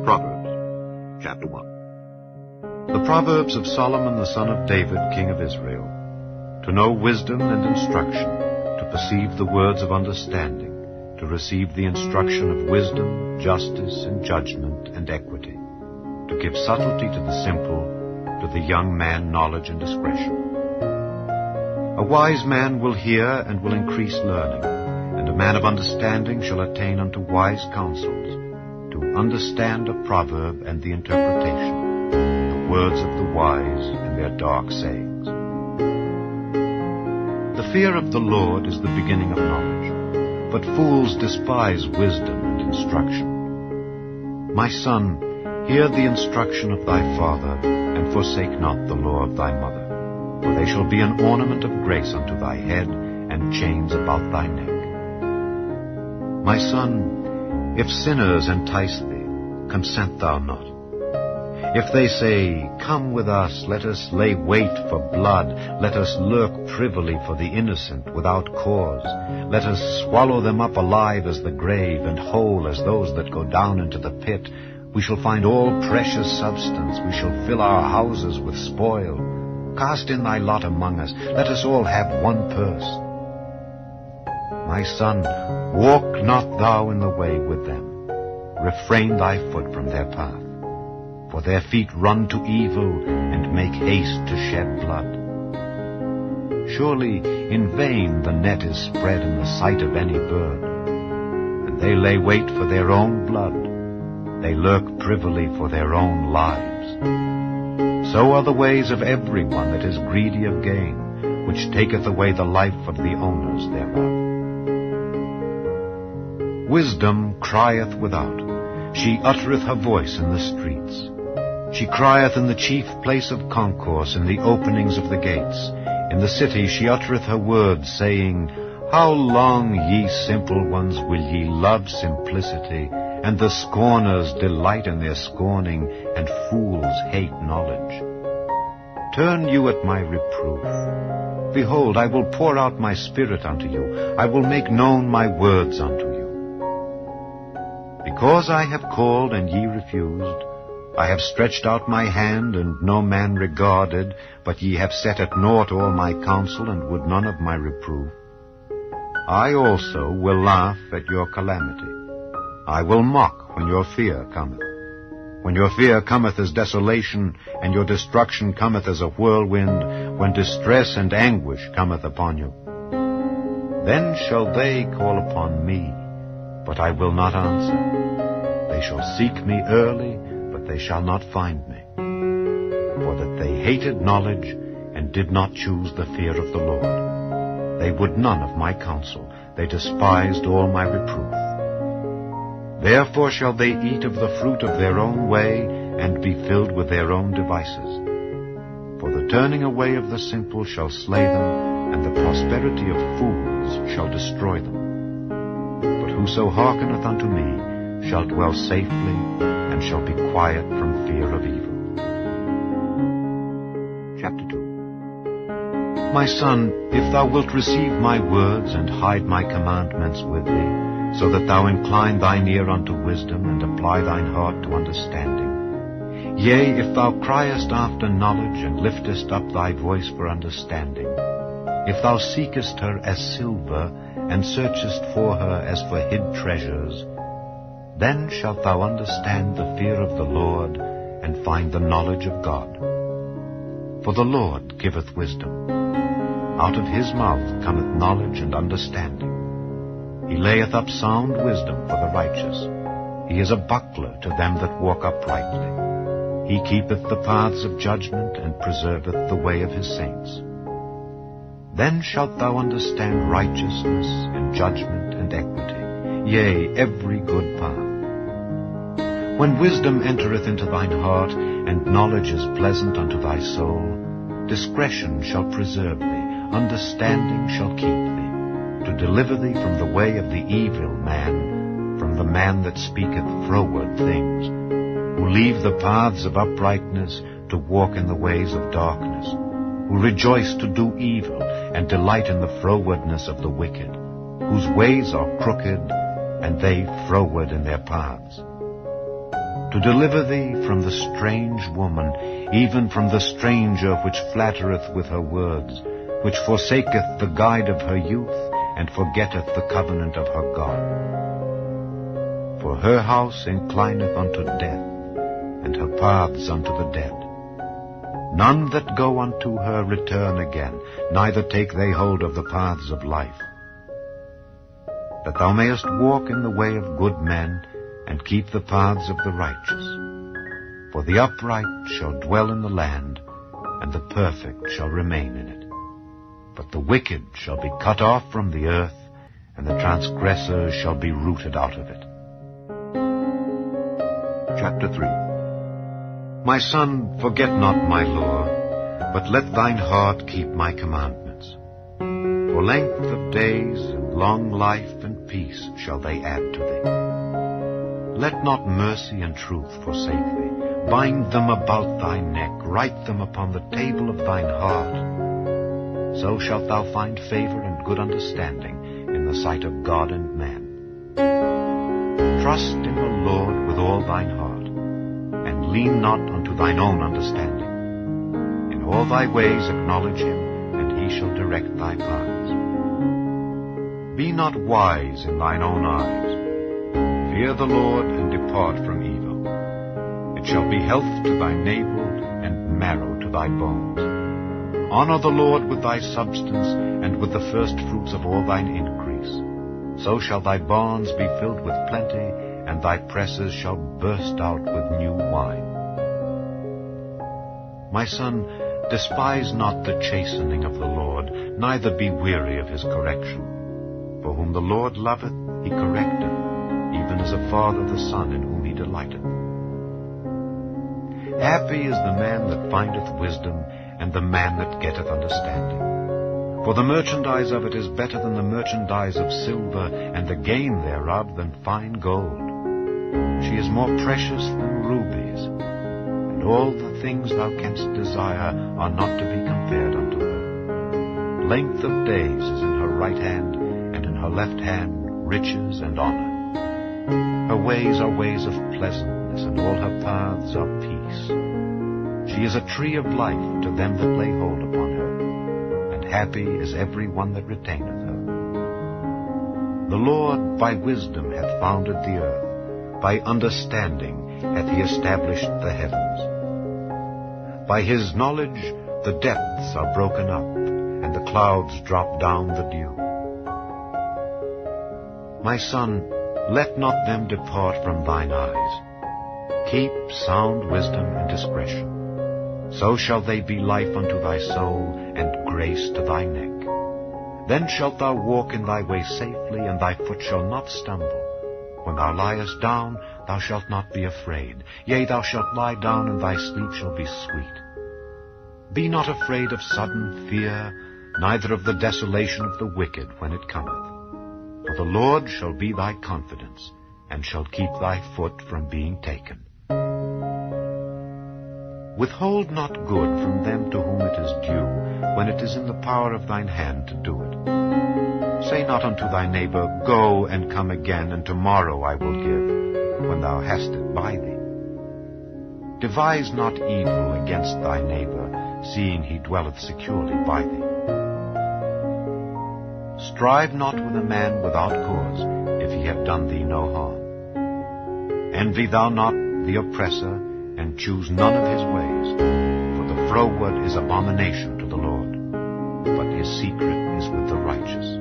Proverbs, chapter 1. The Proverbs of Solomon the son of David, king of Israel, to know wisdom and instruction, to perceive the words of understanding, to receive the instruction of wisdom, justice, and judgment, and equity, to give subtlety to the simple, to the young man knowledge and discretion. A wise man will hear and will increase learning, and a man of understanding shall attain unto wise counsels, to understand a proverb and the interpretation, the words of the wise and their dark sayings. The fear of the Lord is the beginning of knowledge, but fools despise wisdom and instruction. My son, hear the instruction of thy father, and forsake not the law of thy mother, for they shall be an ornament of grace unto thy head, and chains about thy neck. My son, if sinners entice thee, consent thou not. If they say, Come with us, let us lay wait for blood, let us lurk privily for the innocent without cause, let us swallow them up alive as the grave, and whole as those that go down into the pit, we shall find all precious substance, we shall fill our houses with spoil. Cast in thy lot among us, let us all have one purse. My son, walk not thou in the way with them. Refrain thy foot from their path. For their feet run to evil, and make haste to shed blood. Surely in vain the net is spread in the sight of any bird, and they lay wait for their own blood. They lurk privily for their own lives. So are the ways of every one that is greedy of gain, which taketh away the life of the owners thereof. Wisdom crieth without, she uttereth her voice in the streets. She crieth in the chief place of concourse, in the openings of the gates. In the city she uttereth her words, saying, How long, ye simple ones, will ye love simplicity, and the scorners delight in their scorning, and fools hate knowledge? Turn you at my reproof. Behold, I will pour out my spirit unto you. I will make known my words unto you. Because I have called, and ye refused, I have stretched out my hand, and no man regarded, but ye have set at naught all my counsel, and would none of my reproof. I also will laugh at your calamity. I will mock when your fear cometh. When your fear cometh as desolation, and your destruction cometh as a whirlwind, when distress and anguish cometh upon you. Then shall they call upon me, but I will not answer. They shall seek me early, but they shall not find me. For that they hated knowledge, and did not choose the fear of the Lord. They would none of my counsel. They despised all my reproof. Therefore shall they eat of the fruit of their own way, and be filled with their own devices. For the turning away of the simple shall slay them, and the prosperity of fools shall destroy them. But whoso hearkeneth unto me shall dwell safely, and shall be quiet from fear of evil. Chapter 2. My son, if thou wilt receive my words, and hide my commandments with thee, so that thou incline thine ear unto wisdom, and apply thine heart to understanding. Yea, if thou criest after knowledge, and liftest up thy voice for understanding, if thou seekest her as silver, and searchest for her as for hid treasures, then shalt thou understand the fear of the Lord, and find the knowledge of God. For the Lord giveth wisdom. Out of his mouth cometh knowledge and understanding. He layeth up sound wisdom for the righteous. He is a buckler to them that walk uprightly. He keepeth the paths of judgment, and preserveth the way of his saints. Then shalt thou understand righteousness, and judgment, and equity, yea, every good path. When wisdom entereth into thine heart, and knowledge is pleasant unto thy soul, discretion shall preserve thee, understanding shall keep thee, to deliver thee from the way of the evil man, from the man that speaketh froward things, who leave the paths of uprightness to walk in the ways of darkness, who rejoice to do evil, and delight in the frowardness of the wicked, whose ways are crooked, and they froward in their paths. To to deliver thee from the strange woman, even from the stranger which flattereth with her words, which forsaketh the guide of her youth, and forgetteth the covenant of her God. For her house inclineth unto death, and her paths unto the dead. None that go unto her return again, neither take they hold of the paths of life. That thou mayest walk in the way of good men, and keep the paths of the righteous. For the upright shall dwell in the land, and the perfect shall remain in it. But the wicked shall be cut off from the earth, and the transgressors shall be rooted out of it. Chapter 3. My son, forget not my law, but let thine heart keep my commandments. For length of days and long life and peace shall they add to thee. Let not mercy and truth forsake thee. Bind them about thy neck, write them upon the table of thine heart. So shalt thou find favor and good understanding in the sight of God and man. Trust in the Lord with all thine heart, and lean not unto thine own understanding. In all thy ways acknowledge him, and he shall direct thy paths. Be not wise in thine own eyes. Fear the Lord, and depart from evil. It shall be health to thy navel, and marrow to thy bones. Honor the Lord with thy substance, and with the first fruits of all thine increase. So shall thy barns be filled with plenty, and thy presses shall burst out with new wine. My son, despise not the chastening of the Lord, neither be weary of his correction. For whom the Lord loveth, he correcteth, even as a father the son in whom he delighteth. Happy is the man that findeth wisdom, and the man that getteth understanding. For the merchandise of it is better than the merchandise of silver, and the gain thereof than fine gold. She is more precious than rubies, and all the things thou canst desire are not to be compared unto her. Length of days is in her right hand, and in her left hand riches and honor. Her ways are ways of pleasantness, and all her paths are peace. She is a tree of life to them that lay hold upon her, and happy is every one that retaineth her. The Lord by wisdom hath founded the earth, by understanding hath he established the heavens. By his knowledge the depths are broken up, and the clouds drop down the dew. My son, let not them depart from thine eyes. Keep sound wisdom and discretion. So shall they be life unto thy soul, and grace to thy neck. Then shalt thou walk in thy way safely, and thy foot shall not stumble. When thou liest down, thou shalt not be afraid. Yea, thou shalt lie down, and thy sleep shall be sweet. Be not afraid of sudden fear, neither of the desolation of the wicked when it cometh. For the Lord shall be thy confidence, and shall keep thy foot from being taken. Withhold not good from them to whom it is due, when it is in the power of thine hand to do it. Say not unto thy neighbor, Go and come again, and tomorrow I will give, when thou hast it by thee. Devise not evil against thy neighbor, seeing he dwelleth securely by thee. Strive not with a man without cause, if he have done thee no harm. Envy thou not the oppressor, and choose none of his ways. For the froward is abomination to the Lord, but his secret is with the righteous.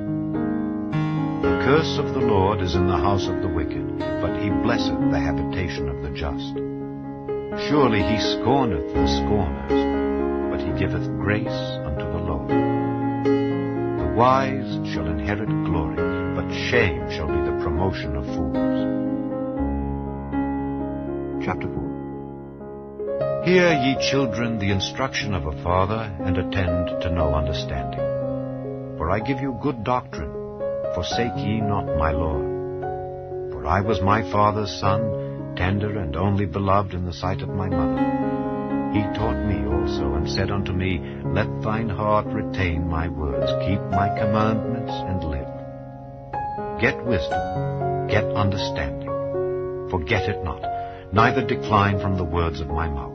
The curse of the Lord is in the house of the wicked, but he blesseth the habitation of the just. Surely he scorneth the scorners, but he giveth grace unto the lowly. The wise shall inherit glory, but shame shall be the promotion of fools. Chapter 4. Hear, ye children, the instruction of a father, and attend to know understanding. For I give you good doctrine, forsake ye not my law. For I was my father's son, tender and only beloved in the sight of my mother. He taught me also, and said unto me, Let thine heart retain my words, keep my commandments, and live. Get wisdom, get understanding. Forget it not, neither decline from the words of my mouth.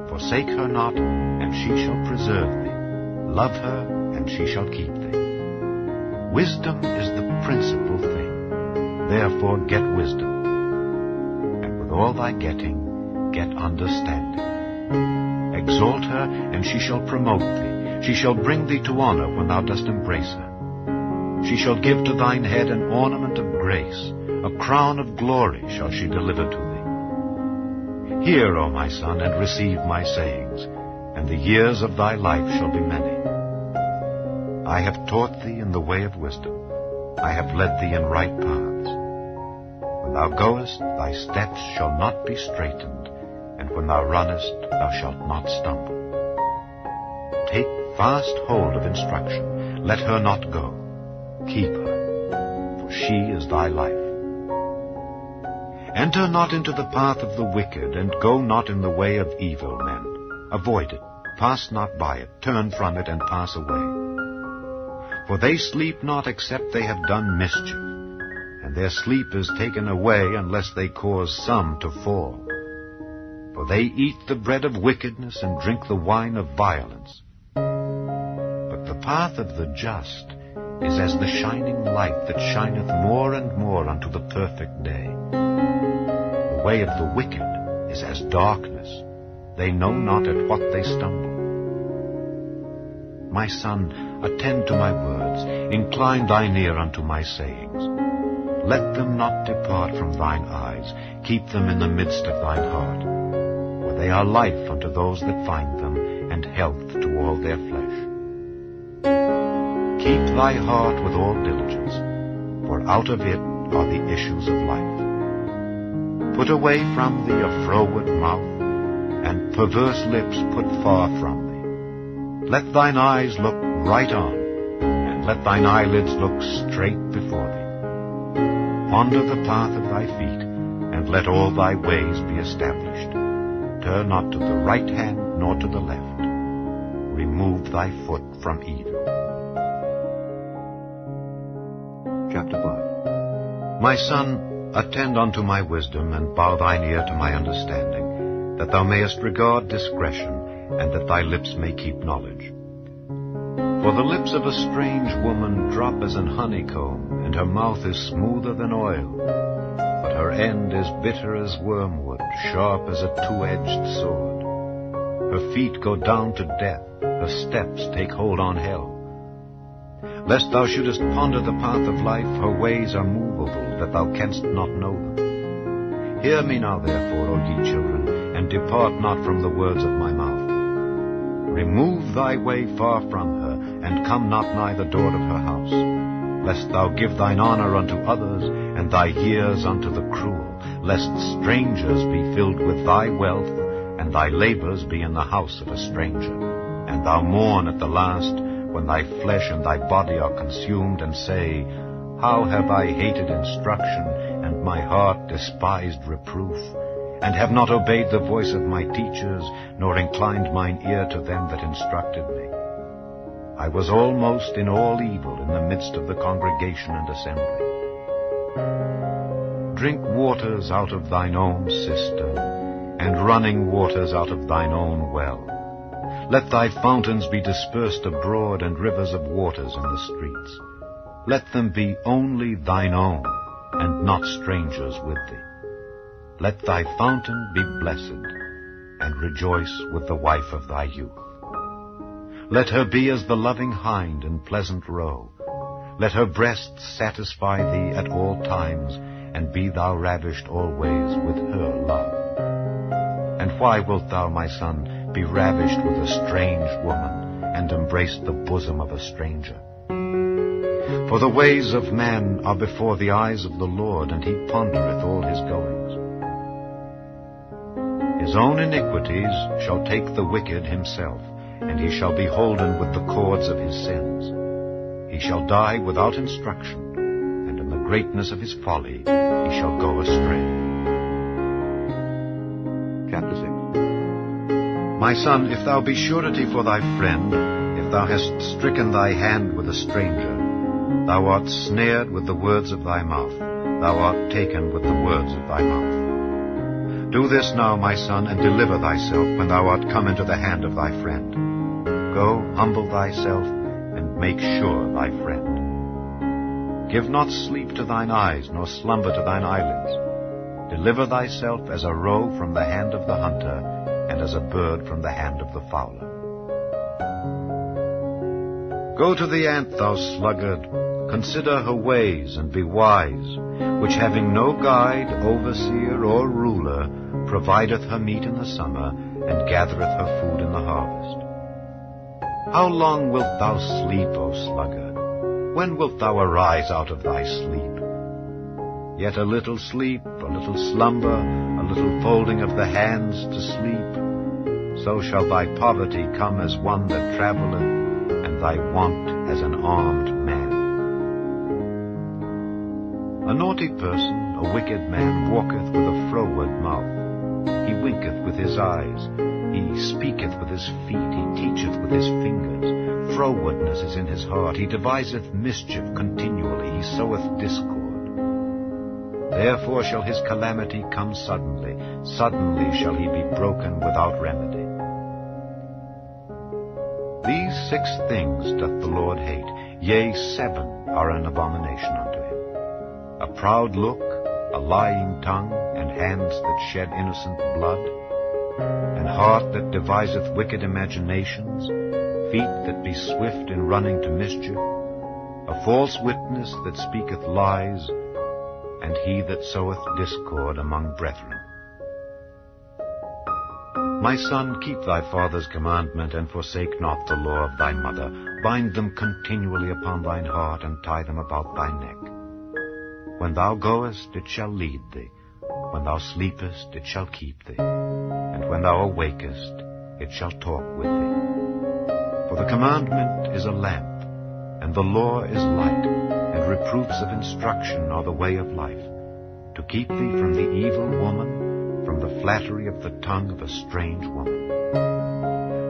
Forsake her not, and she shall preserve thee. Love her, and she shall keep thee. Wisdom is the principal thing. Therefore get wisdom. And with all thy getting, get understanding. Exalt her, and she shall promote thee. She shall bring thee to honor when thou dost embrace her. She shall give to thine head an ornament of grace. A crown of glory shall she deliver to thee. Hear, O my son, and receive my sayings, and the years of thy life shall be many. I have taught thee in the way of wisdom. I have led thee in right paths. When thou goest, thy steps shall not be straitened, and when thou runnest, thou shalt not stumble. Take fast hold of instruction. Let her not go. Keep her, for she is thy life. Enter not into the path of the wicked, and go not in the way of evil men. Avoid it, pass not by it, turn from it, and pass away. For they sleep not except they have done mischief, and their sleep is taken away unless they cause some to fall. For they eat the bread of wickedness and drink the wine of violence. But the path of the just is as the shining light that shineth more and more unto the perfect day. The way of the wicked is as darkness. They know not at what they stumble. My son, attend to my words. Incline thine ear unto my sayings. Let them not depart from thine eyes. Keep them in the midst of thine heart. For they are life unto those that find them, and health to all their flesh. Keep thy heart with all diligence, for out of it are the issues of life. Put away from thee a froward mouth, and perverse lips put far from thee. Let thine eyes look right on, and let thine eyelids look straight before thee. Ponder the path of thy feet, and let all thy ways be established. Turn not to the right hand, nor to the left. Remove thy foot from evil. Chapter 5. My son, attend unto my wisdom, and bow thine ear to my understanding, that thou mayest regard discretion, and that thy lips may keep knowledge. For the lips of a strange woman drop as an honeycomb, and her mouth is smoother than oil. But her end is bitter as wormwood, sharp as a two-edged sword. Her feet go down to death, her steps take hold on hell. Lest thou shouldest ponder the path of life, her ways are movable, that thou canst not know them. Hear me now, therefore, O ye children, and depart not from the words of my mouth. Remove thy way far from her, and come not nigh the door of her house, lest thou give thine honor unto others, and thy years unto the cruel, lest strangers be filled with thy wealth, and thy labors be in the house of a stranger, and thou mourn at the last, when thy flesh and thy body are consumed, and say, How have I hated instruction, and my heart despised reproof, and have not obeyed the voice of my teachers, nor inclined mine ear to them that instructed me. I was almost in all evil in the midst of the congregation and assembly. Drink waters out of thine own cistern, and running waters out of thine own well. Let thy fountains be dispersed abroad, and rivers of waters in the streets. Let them be only thine own, and not strangers with thee. Let thy fountain be blessed, and rejoice with the wife of thy youth. Let her be as the loving hind in pleasant roe. Let her breasts satisfy thee at all times, and be thou ravished always with her love. And why wilt thou, my son, be ravished with a strange woman, and embrace the bosom of a stranger? For the ways of man are before the eyes of the Lord, and he pondereth all his goings. His own iniquities shall take the wicked himself, and he shall be holden with the cords of his sins. He shall die without instruction, and in the greatness of his folly he shall go astray. Chapter 6. My son, if thou be surety for thy friend, if thou hast stricken thy hand with a stranger, thou art snared with the words of thy mouth, thou art taken with the words of thy mouth. Do this now, my son, and deliver thyself when thou art come into the hand of thy friend. Go, humble thyself, and make sure thy friend. Give not sleep to thine eyes, nor slumber to thine eyelids. Deliver thyself as a roe from the hand of the hunter, and as a bird from the hand of the fowler. Go to the ant, thou sluggard, consider her ways, and be wise, which having no guide, overseer, or ruler, provideth her meat in the summer, and gathereth her food in the harvest. How long wilt thou sleep, O sluggard? When wilt thou arise out of thy sleep? Yet a little sleep, a little slumber, a little folding of the hands to sleep, so shall thy poverty come as one that travelleth, and thy want as an armed man. A naughty person, a wicked man, walketh with a froward mouth. He winketh with his eyes, he speaketh with his feet, he teacheth with his fingers. Frowardness is in his heart, he deviseth mischief continually, he soweth discord. Therefore shall his calamity come suddenly, suddenly shall he be broken without remedy. These 6 things doth the Lord hate, yea, 7 are an abomination unto him: a proud look, a lying tongue, and hands that shed innocent blood, an heart that deviseth wicked imaginations, feet that be swift in running to mischief, a false witness that speaketh lies, and he that soweth discord among brethren. My son, keep thy father's commandment, and forsake not the law of thy mother. Bind them continually upon thine heart, and tie them about thy neck. When thou goest, it shall lead thee. When thou sleepest, it shall keep thee. And when thou awakest, it shall talk with thee. For the commandment is a lamp, and the law is light, and reproofs of instruction are the way of life, to keep thee from the evil woman, from the flattery of the tongue of a strange woman.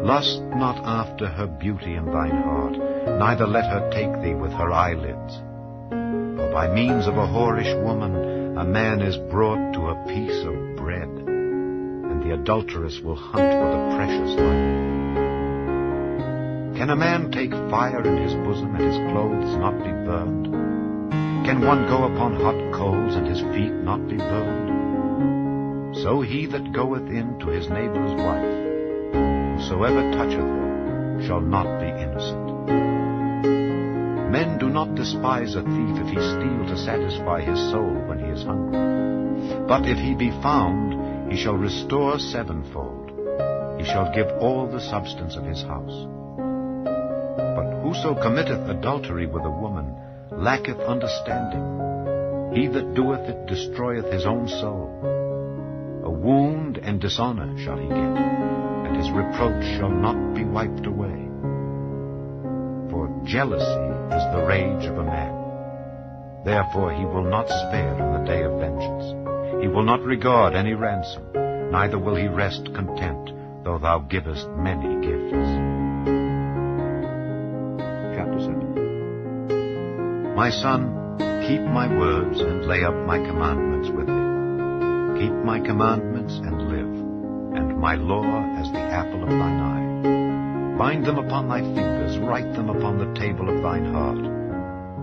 Lust not after her beauty in thine heart, neither let her take thee with her eyelids. For by means of a whorish woman a man is brought to a piece of bread, and the adulteress will hunt for the precious life. Can a man take fire in his bosom, and his clothes not be burned? Can one go upon hot coals, and his feet not be burned? So he that goeth in to his neighbor's wife, whosoever toucheth her, shall not be innocent. Men do not despise a thief if he steal to satisfy his soul when he is hungry. But if he be found, he shall restore 7-fold. He shall give all the substance of his house. But whoso committeth adultery with a woman lacketh understanding. He that doeth it destroyeth his own soul. A wound and dishonor shall he get, and his reproach shall not be wiped away. For jealousy is the rage of a man. Therefore he will not spare in the day of vengeance. He will not regard any ransom, neither will he rest content, though thou givest many gifts. Chapter 7. My son, keep my words, and lay up my commandments with thee. Keep my commandments and live, and my law as the apple of thine eye. Bind them upon thy fingers, write them upon the table of thine heart.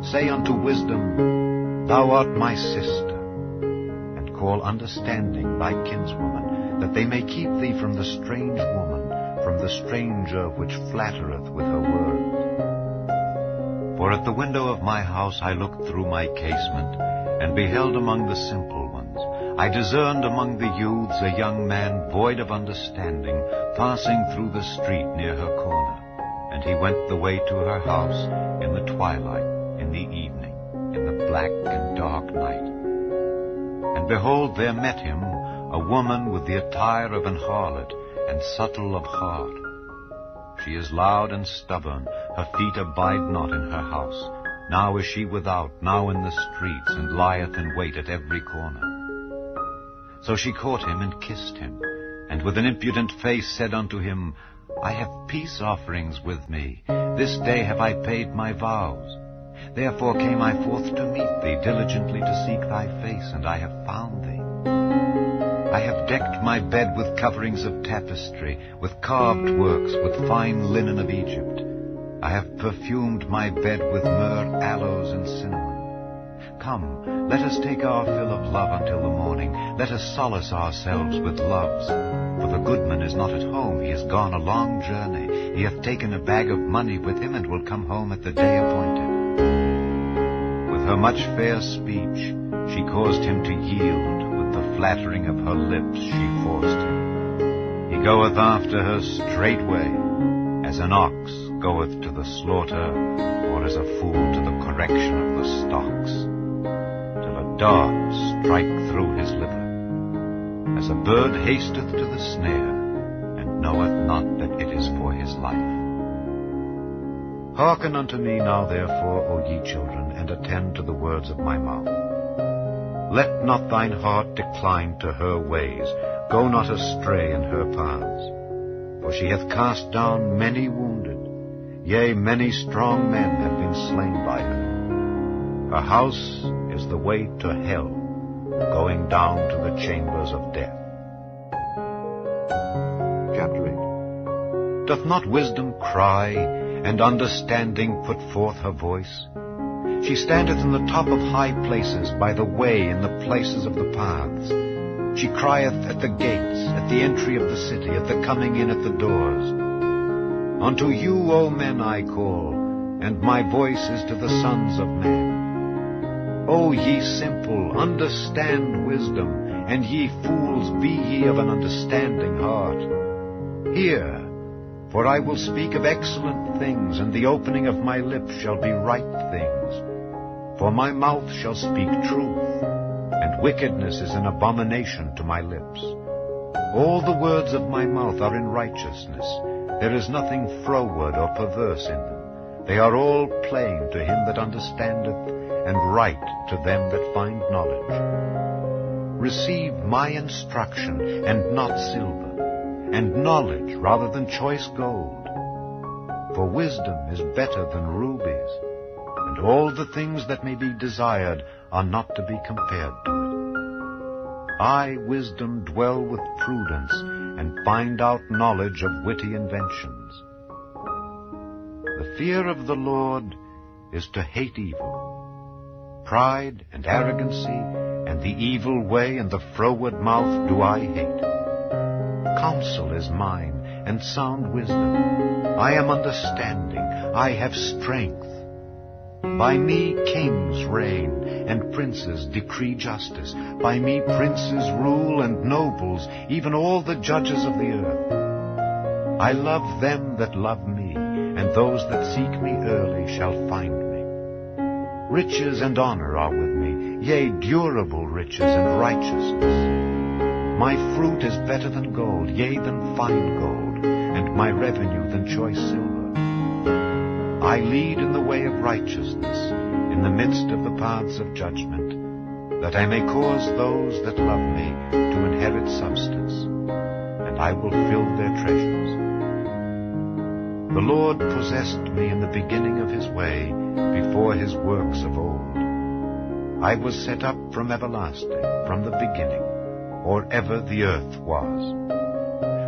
Say unto wisdom, Thou art my sister, and call understanding thy kinswoman, that they may keep thee from the strange woman, from the stranger which flattereth with her words. For at the window of my house I looked through my casement, and beheld among the simple ones. I discerned among the youths a young man void of understanding, passing through the street near her corner. And he went the way to her house in the twilight, in the evening, in the black and dark night. And behold, there met him a woman with the attire of an harlot, and subtle of heart. She is loud and stubborn, her feet abide not in her house. Now is she without, now in the streets, and lieth in wait at every corner. So she caught him and kissed him, and with an impudent face said unto him, I have peace offerings with me. This day have I paid my vows. Therefore came I forth to meet thee, diligently to seek thy face, and I have found thee. I have decked my bed with coverings of tapestry, with carved works, with fine linen of Egypt. I have perfumed my bed with myrrh, aloes, and cinnamon. Come, let us take our fill of love until the morning. Let us solace ourselves with loves. For the goodman is not at home. He has gone a long journey. He hath taken a bag of money with him, and will come home at the day appointed. With her much fair speech she caused him to yield. With the flattering of her lips she forced him. He goeth after her straightway, as an ox goeth to the slaughter, or as a fool to the correction of the stocks, till a dart strike through his liver, as a bird hasteth to the snare, and knoweth not that it is for his life. Hearken unto me now therefore, O ye children, and attend to the words of my mouth. Let not thine heart decline to her ways, go not astray in her paths. For she hath cast down many wounded, yea, many strong men have been slain by her. Her house is the way to hell, going down to the chambers of death. Chapter 8. Doth not wisdom cry, and understanding put forth her voice? She standeth in the top of high places, by the way in the places of the paths. She crieth at the gates, at the entry of the city, at the coming in at the doors. Unto you, O men, I call, and my voice is to the sons of men. O ye simple, understand wisdom, and ye fools, be ye of an understanding heart. Hear, for I will speak of excellent things, and the opening of my lips shall be right things. For my mouth shall speak truth, and wickedness is an abomination to my lips. All the words of my mouth are in righteousness. There is nothing froward or perverse in them. They are all plain to him that understandeth, and right to them that find knowledge. Receive my instruction, and not silver, and knowledge rather than choice gold. For wisdom is better than rubies, and all the things that may be desired are not to be compared to it. I, wisdom, dwell with prudence, and find out knowledge of witty inventions. The fear of the Lord is to hate evil. Pride and arrogancy, and the evil way, and the froward mouth do I hate. Counsel is mine, and sound wisdom. I am understanding, I have strength. By me kings reign, and princes decree justice. By me princes rule, and nobles, even all the judges of the earth. I love them that love me, and those that seek me early shall find me. Riches and honor are with me, yea, durable riches and righteousness. My fruit is better than gold, yea, than fine gold, and my revenue than choice silver. I lead in the way of righteousness, in the midst of the paths of judgment, that I may cause those that love me to inherit substance, and I will fill their treasures. The Lord possessed me in the beginning of his way, before his works of old. I was set up from everlasting, from the beginning, or ever the earth was.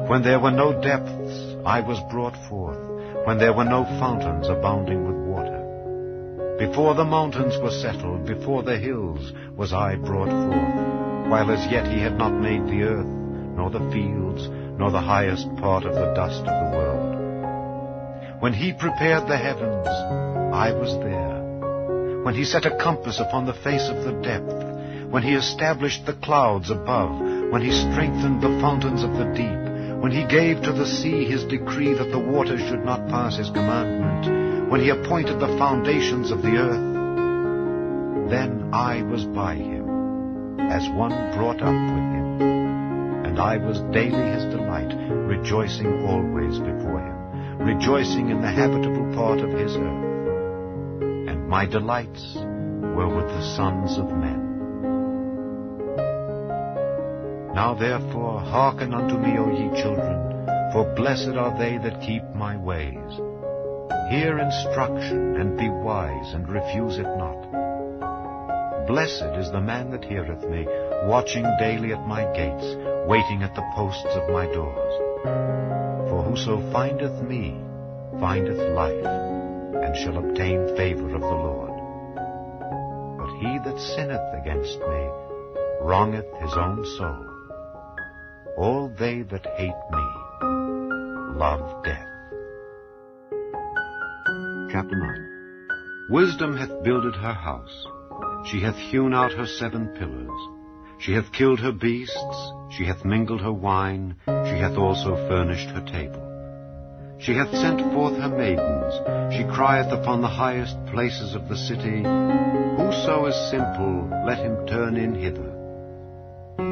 When there were no depths, I was brought forth, when there were no fountains abounding with water. Before the mountains were settled, before the hills was I brought forth, while as yet he had not made the earth, nor the fields, nor the highest part of the dust of the world. When he prepared the heavens, I was there. When he set a compass upon the face of the depth, when he established the clouds above, when he strengthened the fountains of the deep, when he gave to the sea his decree that the waters should not pass his commandment, when he appointed the foundations of the earth, then I was by him, as one brought up with him. And I was daily his delight, rejoicing always before him, rejoicing in the habitable part of his earth. And my delights were with the sons of men. Now therefore hearken unto me, O ye children, for blessed are they that keep my ways. Hear instruction, and be wise, and refuse it not. Blessed is the man that heareth me, watching daily at my gates, waiting at the posts of my doors. For whoso findeth me findeth life, and shall obtain favor of the Lord. But he that sinneth against me wrongeth his own soul. All they that hate me love death. Chapter 9. Wisdom hath builded her house. She hath hewn out her 7 pillars. She hath killed her beasts. She hath mingled her wine. She hath also furnished her table. She hath sent forth her maidens. She crieth upon the highest places of the city, Whoso is simple, let him turn in hither.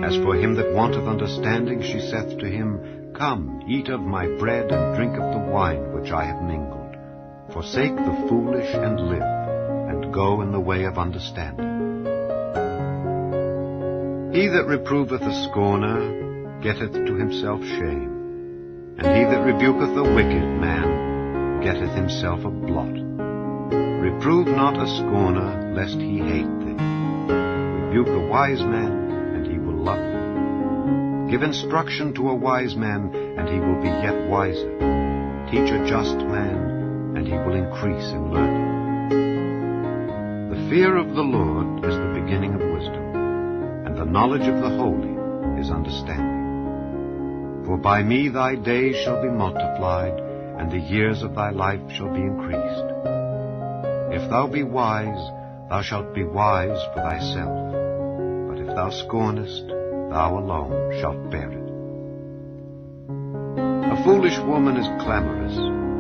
As for him that wanteth understanding, she saith to him, Come, eat of my bread, and drink of the wine which I have mingled. Forsake the foolish, and live, and go in the way of understanding. He that reproveth a scorner getteth to himself shame, and he that rebuketh a wicked man getteth himself a blot. Reprove not a scorner, lest he hate thee. Rebuke a wise man, and he will love thee. Give instruction to a wise man, and he will be yet wiser. Teach a just man, and he will increase in learning. The fear of the Lord is the beginning of wisdom, and the knowledge of the holy is understanding. For by me thy days shall be multiplied, and the years of thy life shall be increased. If thou be wise, thou shalt be wise for thyself. But if thou scornest, thou alone shalt bear it. A foolish woman is clamorous.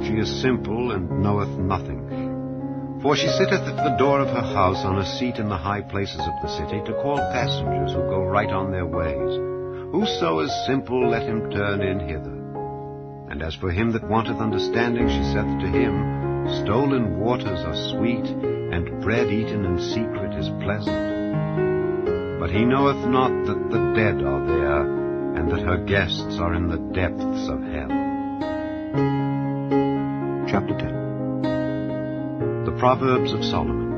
She is simple, and knoweth nothing. For she sitteth at the door of her house on a seat in the high places of the city, to call passengers who go right on their ways. Whoso is simple, let him turn in hither. And as for him that wanteth understanding, she saith to him, Stolen waters are sweet, and bread eaten in secret is pleasant. But he knoweth not that the dead are there, and that her guests are in the depths of hell. Chapter 10. The Proverbs of Solomon.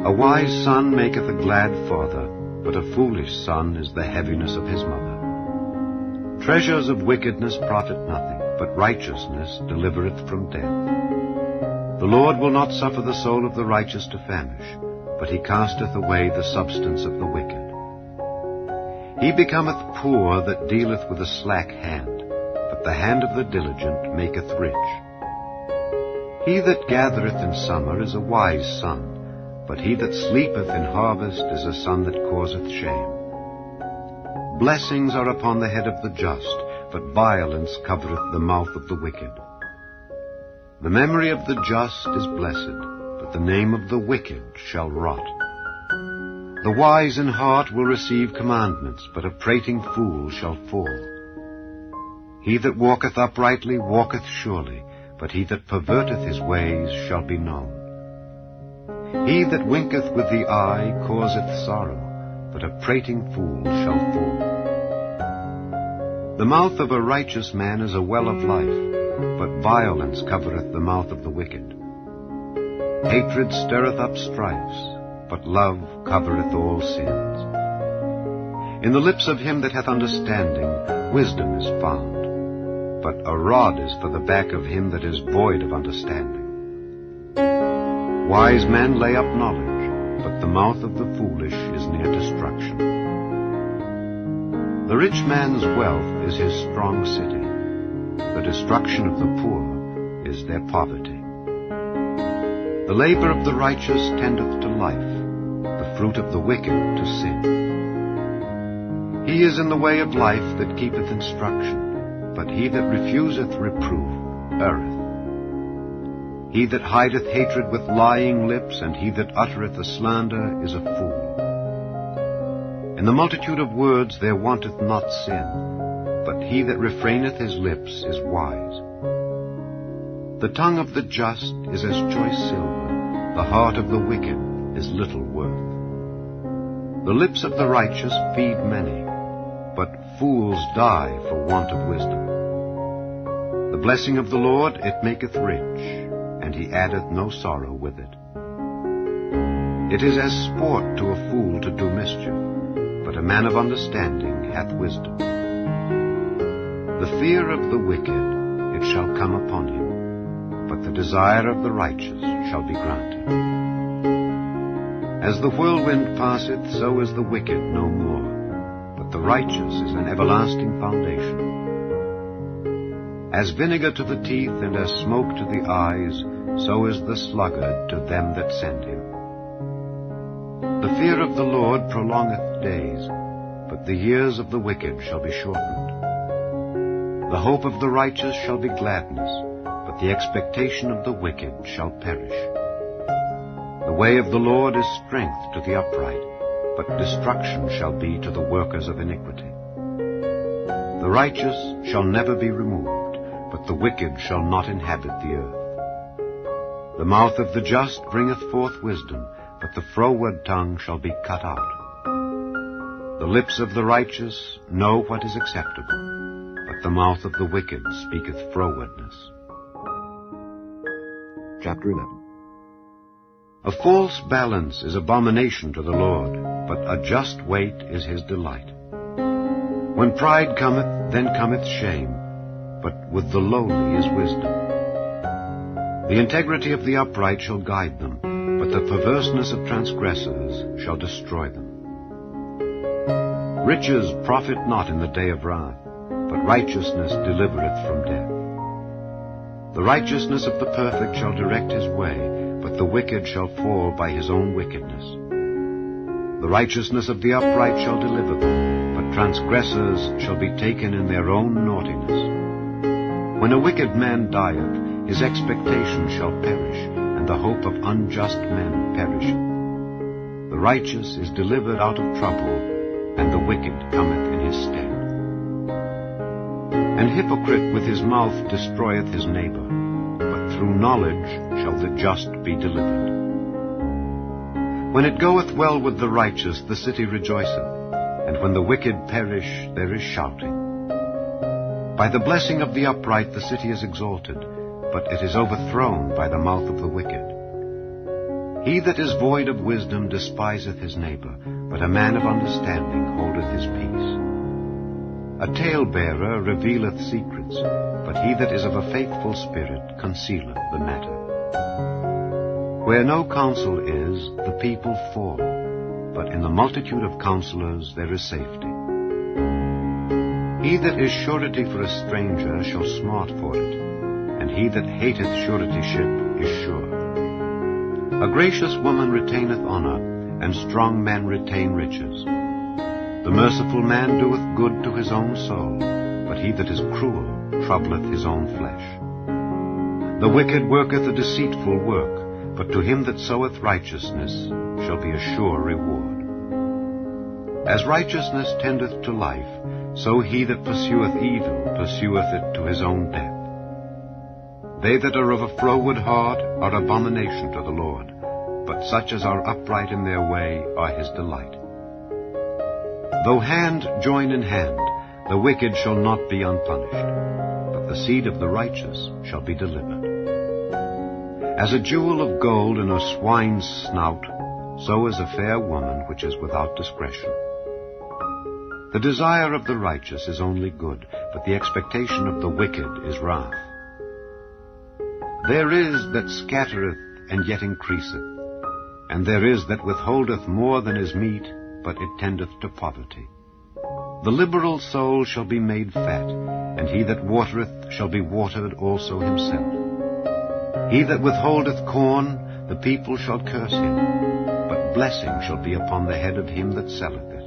A wise son maketh a glad father, but a foolish son is the heaviness of his mother. Treasures of wickedness profit nothing, but righteousness delivereth from death. The Lord will not suffer the soul of the righteous to famish, but he casteth away the substance of the wicked. He becometh poor that dealeth with a slack hand, but the hand of the diligent maketh rich. He that gathereth in summer is a wise son, but he that sleepeth in harvest is a son that causeth shame. Blessings are upon the head of the just, but violence covereth the mouth of the wicked. The memory of the just is blessed, but the name of the wicked shall rot. The wise in heart will receive commandments, but a prating fool shall fall. He that walketh uprightly walketh surely, but he that perverteth his ways shall be known. He that winketh with the eye causeth sorrow, but a prating fool shall fall. The mouth of a righteous man is a well of life, but violence covereth the mouth of the wicked. Hatred stirreth up strifes, but love covereth all sins. In the lips of him that hath understanding wisdom is found, but a rod is for the back of him that is void of understanding. Wise men lay up knowledge, but the mouth of the foolish is near destruction. The rich man's wealth is his strong city. The destruction of the poor is their poverty. The labor of the righteous tendeth to life, the fruit of the wicked to sin. He is in the way of life that keepeth instruction, but he that refuseth reproof erreth. He that hideth hatred with lying lips, and he that uttereth a slander, is a fool. In the multitude of words there wanteth not sin, but he that refraineth his lips is wise. The tongue of the just is as choice silver, the heart of the wicked is little worth. The lips of the righteous feed many, but fools die for want of wisdom. The blessing of the Lord, it maketh rich, and he addeth no sorrow with it. It is as sport to a fool to do mischief, but a man of understanding hath wisdom. The fear of the wicked, it shall come upon him, but the desire of the righteous shall be granted. As the whirlwind passeth, so is the wicked no more, but the righteous is an everlasting foundation. As vinegar to the teeth and as smoke to the eyes, so is the sluggard to them that send him. The fear of the Lord prolongeth days, but the years of the wicked shall be shortened. The hope of the righteous shall be gladness, but the expectation of the wicked shall perish. The way of the Lord is strength to the upright, but destruction shall be to the workers of iniquity. The righteous shall never be removed, but the wicked shall not inhabit the earth. The mouth of the just bringeth forth wisdom, but the froward tongue shall be cut out. The lips of the righteous know what is acceptable, but the mouth of the wicked speaketh frowardness. Chapter 11. A false balance is abomination to the Lord, but a just weight is his delight. When pride cometh, then cometh shame, but with the lowly is wisdom. The integrity of the upright shall guide them, but the perverseness of transgressors shall destroy them. Riches profit not in the day of wrath, but righteousness delivereth from death. The righteousness of the perfect shall direct his way, but the wicked shall fall by his own wickedness. The righteousness of the upright shall deliver them, but transgressors shall be taken in their own naughtiness. When a wicked man dieth, his expectation shall perish, and the hope of unjust men perisheth. The righteous is delivered out of trouble, and the wicked cometh in his stead. An hypocrite with his mouth destroyeth his neighbor, but through knowledge shall the just be delivered. When it goeth well with the righteous, the city rejoiceth, and when the wicked perish, there is shouting. By the blessing of the upright the city is exalted, but it is overthrown by the mouth of the wicked. He that is void of wisdom despiseth his neighbor, but a man of understanding holdeth his peace. A talebearer revealeth secrets, but he that is of a faithful spirit concealeth the matter. Where no counsel is, the people fall, but in the multitude of counselors there is safety. He that is surety for a stranger shall smart for it, and he that hateth suretyship is sure. A gracious woman retaineth honor, and strong men retain riches. The merciful man doeth good to his own soul, but he that is cruel troubleth his own flesh. The wicked worketh a deceitful work, but to him that soweth righteousness shall be a sure reward. As righteousness tendeth to life, so he that pursueth evil pursueth it to his own death. They that are of a froward heart are abomination to the Lord, but such as are upright in their way are his delight. Though hand join in hand, the wicked shall not be unpunished, but the seed of the righteous shall be delivered. As a jewel of gold in a swine's snout, so is a fair woman which is without discretion. The desire of the righteous is only good, but the expectation of the wicked is wrath. There is that scattereth and yet increaseth, and there is that withholdeth more than is meet, but it tendeth to poverty. The liberal soul shall be made fat, and he that watereth shall be watered also himself. He that withholdeth corn, the people shall curse him, but blessing shall be upon the head of him that selleth it.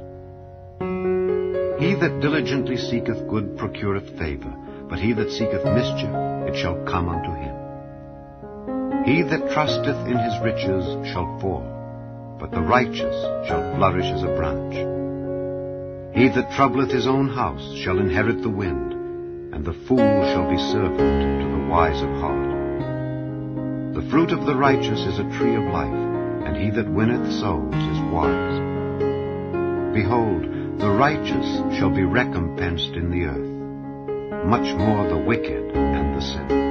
He that diligently seeketh good procureth favor, but he that seeketh mischief, it shall come unto him. He that trusteth in his riches shall fall, but the righteous shall flourish as a branch. He that troubleth his own house shall inherit the wind, and the fool shall be servant to the wise of heart. The fruit of the righteous is a tree of life, and he that winneth souls is wise. Behold, the righteous shall be recompensed in the earth, much more the wicked and the sinner.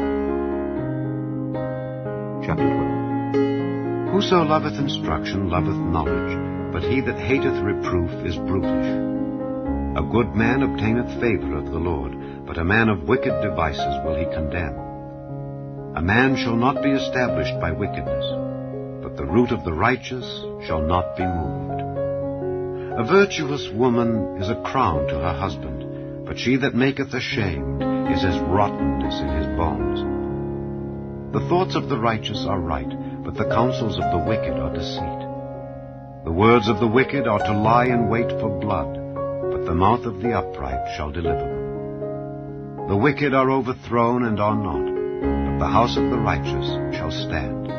Chapter 12. Whoso loveth instruction loveth knowledge, but he that hateth reproof is brutish. A good man obtaineth favor of the Lord, but a man of wicked devices will he condemn. A man shall not be established by wickedness, but the root of the righteous shall not be moved. A virtuous woman is a crown to her husband, but she that maketh ashamed is as rottenness in his bones. The thoughts of the righteous are right, but the counsels of the wicked are deceit. The words of the wicked are to lie in wait for blood, but the mouth of the upright shall deliver them. The wicked are overthrown and are not, but the house of the righteous shall stand.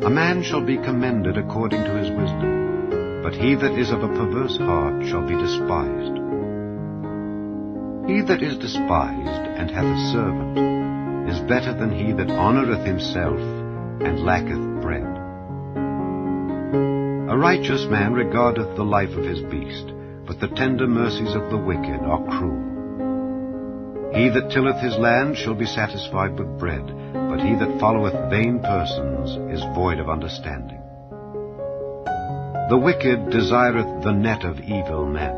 A man shall be commended according to his wisdom, but he that is of a perverse heart shall be despised. He that is despised and hath a servant is better than he that honoureth himself and lacketh bread. A righteous man regardeth the life of his beast, but the tender mercies of the wicked are cruel. He that tilleth his land shall be satisfied with bread, but he that followeth vain persons is void of understanding. The wicked desireth the net of evil men,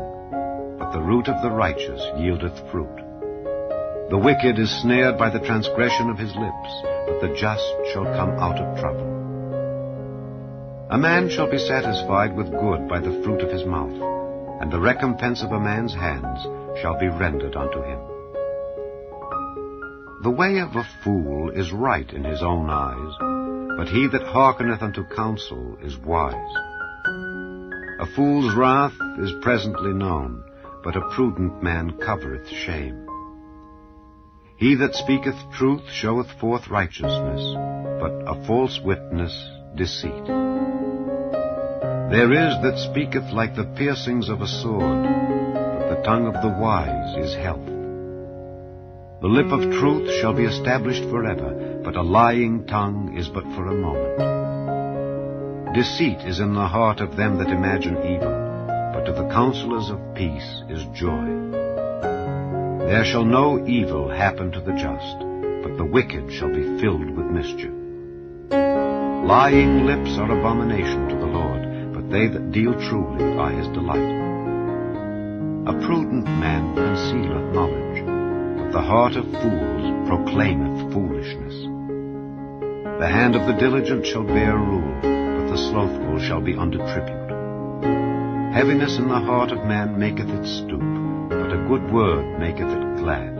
but the root of the righteous yieldeth fruit. The wicked is snared by the transgression of his lips, but the just shall come out of trouble. A man shall be satisfied with good by the fruit of his mouth, and the recompense of a man's hands shall be rendered unto him. The way of a fool is right in his own eyes, but he that hearkeneth unto counsel is wise. A fool's wrath is presently known, but a prudent man covereth shame. He that speaketh truth showeth forth righteousness, but a false witness deceit. There is that speaketh like the piercings of a sword, but the tongue of the wise is health. The lip of truth shall be established forever, but a lying tongue is but for a moment. Deceit is in the heart of them that imagine evil, but to the counselors of peace is joy. There shall no evil happen to the just, but the wicked shall be filled with mischief. Lying lips are abomination to the Lord, but they that deal truly are his delight. A prudent man concealeth knowledge, but the heart of fools proclaimeth foolishness. The hand of the diligent shall bear rule, but the slothful shall be under tribute. Heaviness in the heart of man maketh it stoop, but a good word maketh it glad.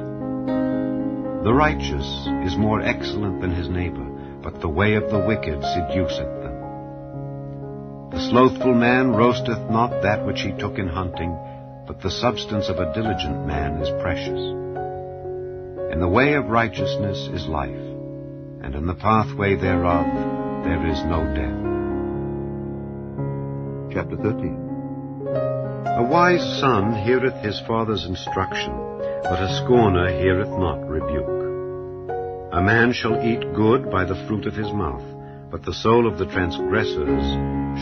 The righteous is more excellent than his neighbor, but the way of the wicked seduceth them. The slothful man roasteth not that which he took in hunting, but the substance of a diligent man is precious. In the way of righteousness is life, and in the pathway thereof there is no death. Chapter 13. A wise son heareth his father's instruction, but a scorner heareth not rebuke. A man shall eat good by the fruit of his mouth, but the soul of the transgressors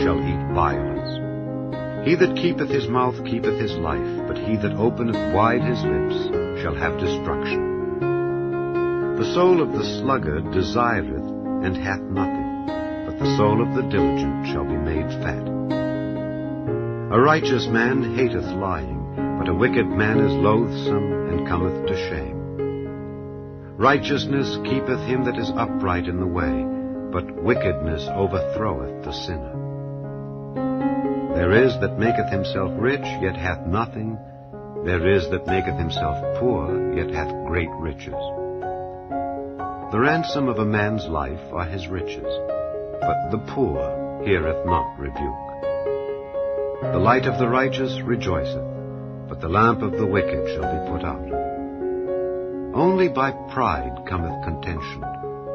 shall eat violence. He that keepeth his mouth keepeth his life, but he that openeth wide his lips shall have destruction. The soul of the sluggard desireth and hath nothing, but the soul of the diligent shall be made fat. A righteous man hateth lying, but a wicked man is loathsome and cometh to shame. Righteousness keepeth him that is upright in the way, but wickedness overthroweth the sinner. There is that maketh himself rich, yet hath nothing. There is that maketh himself poor, yet hath great riches. The ransom of a man's life are his riches, but the poor heareth not rebuke. The light of the righteous rejoiceth, but the lamp of the wicked shall be put out. Only by pride cometh contention,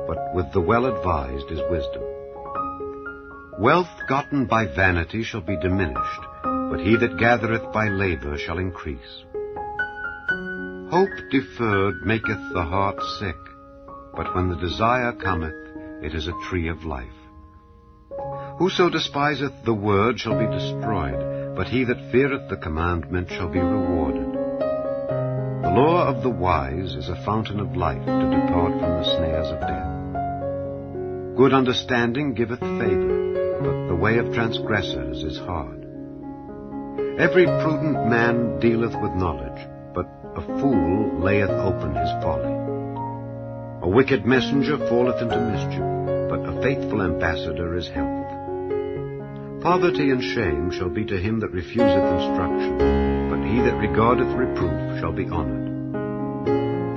but with the well-advised is wisdom. Wealth gotten by vanity shall be diminished, but he that gathereth by labor shall increase. Hope deferred maketh the heart sick, but when the desire cometh, it is a tree of life. Whoso despiseth the word shall be destroyed, but he that feareth the commandment shall be rewarded. The law of the wise is a fountain of life to depart from the snares of death. Good understanding giveth favor, but the way of transgressors is hard. Every prudent man dealeth with knowledge, but a fool layeth open his folly. A wicked messenger falleth into mischief, but a faithful ambassador is health. Poverty and shame shall be to him that refuseth instruction, but he that regardeth reproof shall be honored.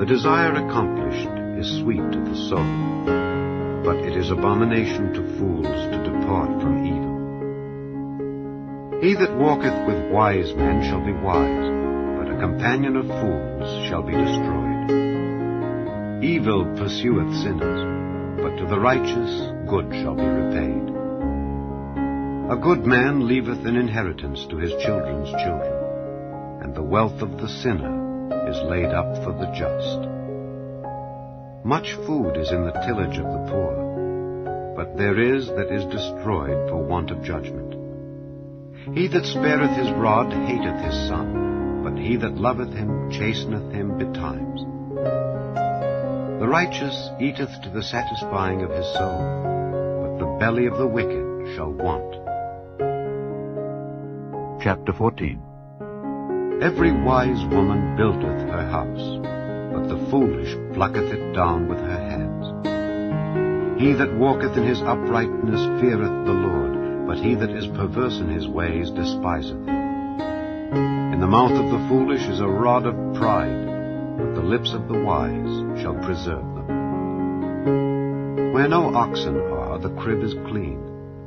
The desire accomplished is sweet to the soul, but it is abomination to fools to depart from evil. He that walketh with wise men shall be wise, but a companion of fools shall be destroyed. Evil pursueth sinners, but to the righteous good shall be repaid. A good man leaveth an inheritance to his children's children, and the wealth of the sinner is laid up for the just. Much food is in the tillage of the poor, but there is that is destroyed for want of judgment. He that spareth his rod hateth his son, but he that loveth him chasteneth him betimes. The righteous eateth to the satisfying of his soul, but the belly of the wicked shall want. Chapter 14. Every wise woman buildeth her house, but the foolish plucketh it down with her hands. He that walketh in his uprightness feareth the Lord, but he that is perverse in his ways despiseth him. In the mouth of the foolish is a rod of pride, but the lips of the wise shall preserve them. Where no oxen are, the crib is clean,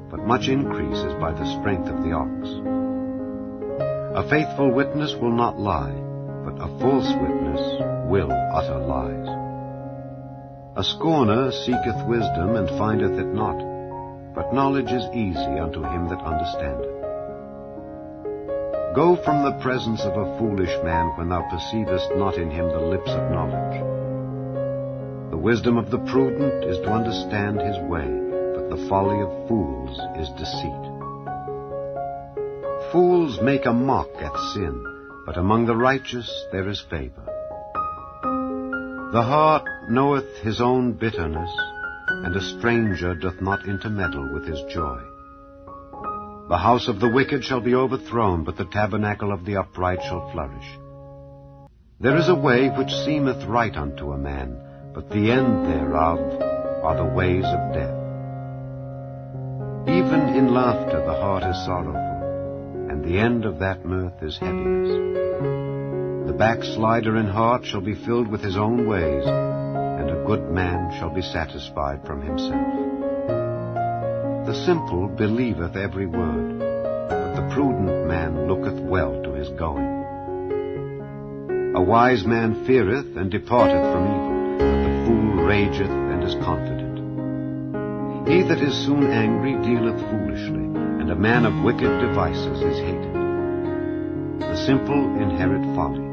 but much increase is by the strength of the ox. A faithful witness will not lie, but a false witness will utter lies. A scorner seeketh wisdom, and findeth it not, but knowledge is easy unto him that understandeth. Go from the presence of a foolish man when thou perceivest not in him the lips of knowledge. The wisdom of the prudent is to understand his way, but the folly of fools is deceit. Fools make a mock at sin, but among the righteous there is favor. The heart knoweth his own bitterness, and a stranger doth not intermeddle with his joy. The house of the wicked shall be overthrown, but the tabernacle of the upright shall flourish. There is a way which seemeth right unto a man, but the end thereof are the ways of death. Even in laughter the heart is sorrowful, and the end of that mirth is heaviness. The backslider in heart shall be filled with his own ways, and a good man shall be satisfied from himself. The simple believeth every word, but the prudent man looketh well to his going. A wise man feareth and departeth from evil, but the fool rageth and is confident. He that is soon angry dealeth foolishly, and a man of wicked devices is hated. The simple inherit folly,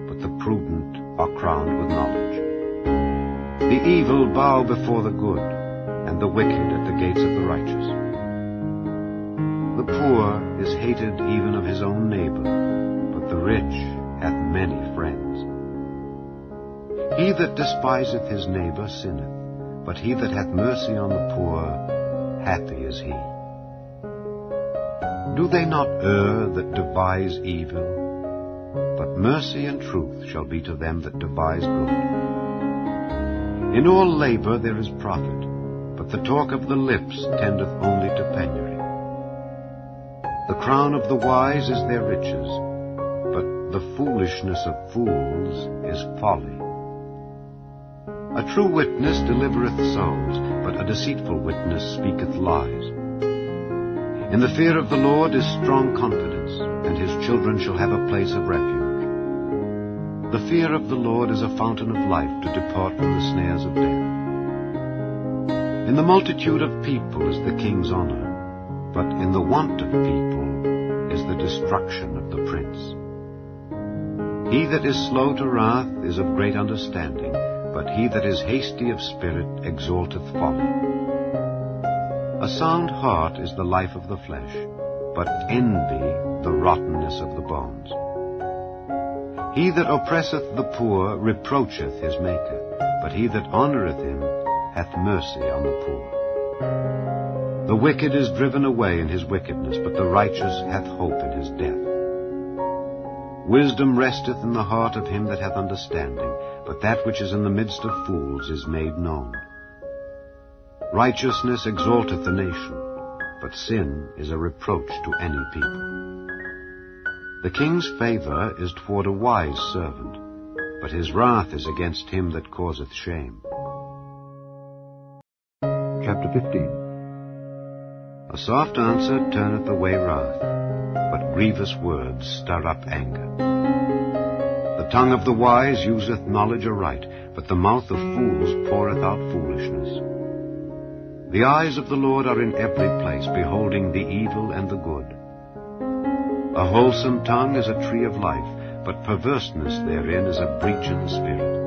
but the prudent are crowned with knowledge. The evil bow before the good, and the wicked at the gates of the righteous. The poor is hated even of his own neighbor, but the rich hath many friends. He that despiseth his neighbor sinneth, but he that hath mercy on the poor, happy is he. Do they not err that devise evil? But mercy and truth shall be to them that devise good. In all labor there is profit, but the talk of the lips tendeth only to penury. The crown of the wise is their riches, but the foolishness of fools is folly. A true witness delivereth souls, but a deceitful witness speaketh lies. In the fear of the Lord is strong confidence, and his children shall have a place of refuge. The fear of the Lord is a fountain of life to depart from the snares of death. In the multitude of people is the king's honor, but in the want of people is the destruction of the prince. He that is slow to wrath is of great understanding, but he that is hasty of spirit exalteth folly. A sound heart is the life of the flesh, but envy the rottenness of the bones. He that oppresseth the poor reproacheth his Maker, but he that honoureth him hath mercy on the poor. The wicked is driven away in his wickedness, but the righteous hath hope in his death. Wisdom resteth in the heart of him that hath understanding, but that which is in the midst of fools is made known. Righteousness exalteth the nation, but sin is a reproach to any people. The king's favor is toward a wise servant, but his wrath is against him that causeth shame. Chapter 15. A soft answer turneth away wrath, but grievous words stir up anger. The tongue of the wise useth knowledge aright, but the mouth of fools poureth out foolishness. The eyes of the Lord are in every place, beholding the evil and the good. A wholesome tongue is a tree of life, but perverseness therein is a breach in the spirit.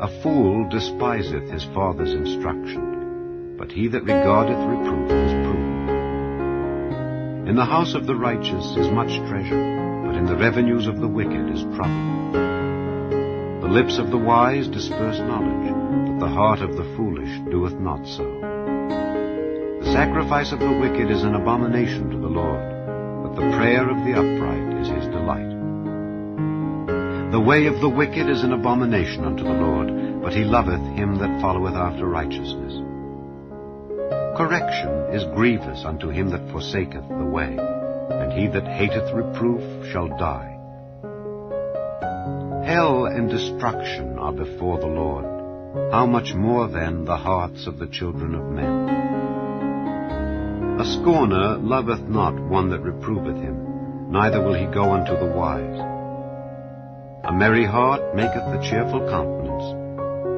A fool despiseth his father's instruction, but he that regardeth reproof is prudent. In the house of the righteous is much treasure, but in the revenues of the wicked is trouble. The lips of the wise disperse knowledge, but the heart of the foolish doeth not so. The sacrifice of the wicked is an abomination to the Lord, but the prayer of the upright is his delight. The way of the wicked is an abomination unto the Lord, but he loveth him that followeth after righteousness. Correction is grievous unto him that forsaketh the way, and he that hateth reproof shall die. Hell and destruction are before the Lord. How much more then the hearts of the children of men? A scorner loveth not one that reproveth him, neither will he go unto the wise. A merry heart maketh a cheerful countenance,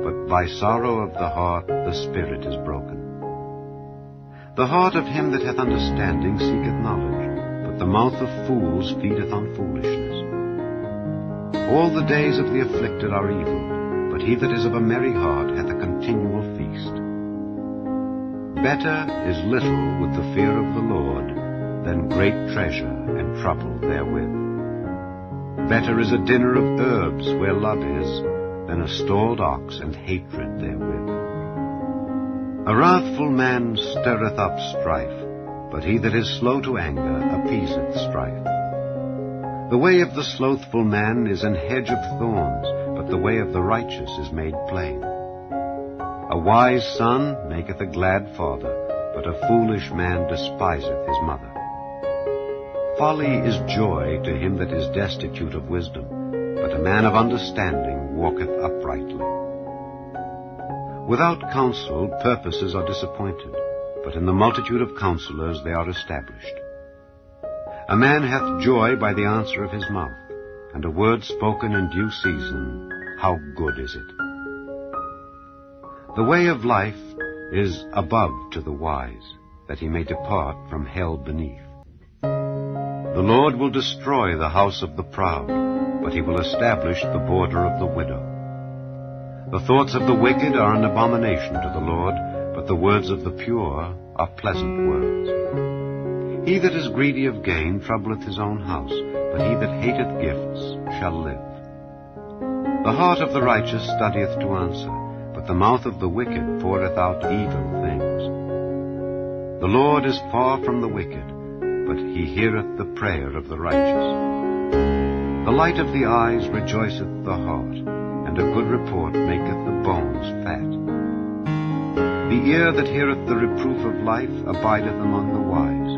but by sorrow of the heart the spirit is broken. The heart of him that hath understanding seeketh knowledge, but the mouth of fools feedeth on foolishness. All the days of the afflicted are evil, but he that is of a merry heart hath a continual feast. Better is little with the fear of the Lord than great treasure and trouble therewith. Better is a dinner of herbs where love is than a stalled ox and hatred therewith. A wrathful man stirreth up strife, but he that is slow to anger appeaseth strife. The way of the slothful man is an hedge of thorns, but the way of the righteous is made plain. A wise son maketh a glad father, but a foolish man despiseth his mother. Folly is joy to him that is destitute of wisdom, but a man of understanding walketh uprightly. Without counsel purposes are disappointed, but in the multitude of counselors they are established. A man hath joy by the answer of his mouth, and a word spoken in due season, how good is it! The way of life is above to the wise, that he may depart from hell beneath. The Lord will destroy the house of the proud, but he will establish the border of the widow. The thoughts of the wicked are an abomination to the Lord, but the words of the pure are pleasant words. He that is greedy of gain troubleth his own house, but he that hateth gifts shall live. The heart of the righteous studieth to answer, but the mouth of the wicked poureth out evil things. The Lord is far from the wicked, but he heareth the prayer of the righteous. The light of the eyes rejoiceth the heart, and a good report maketh the bones fat. The ear that heareth the reproof of life abideth among the wise.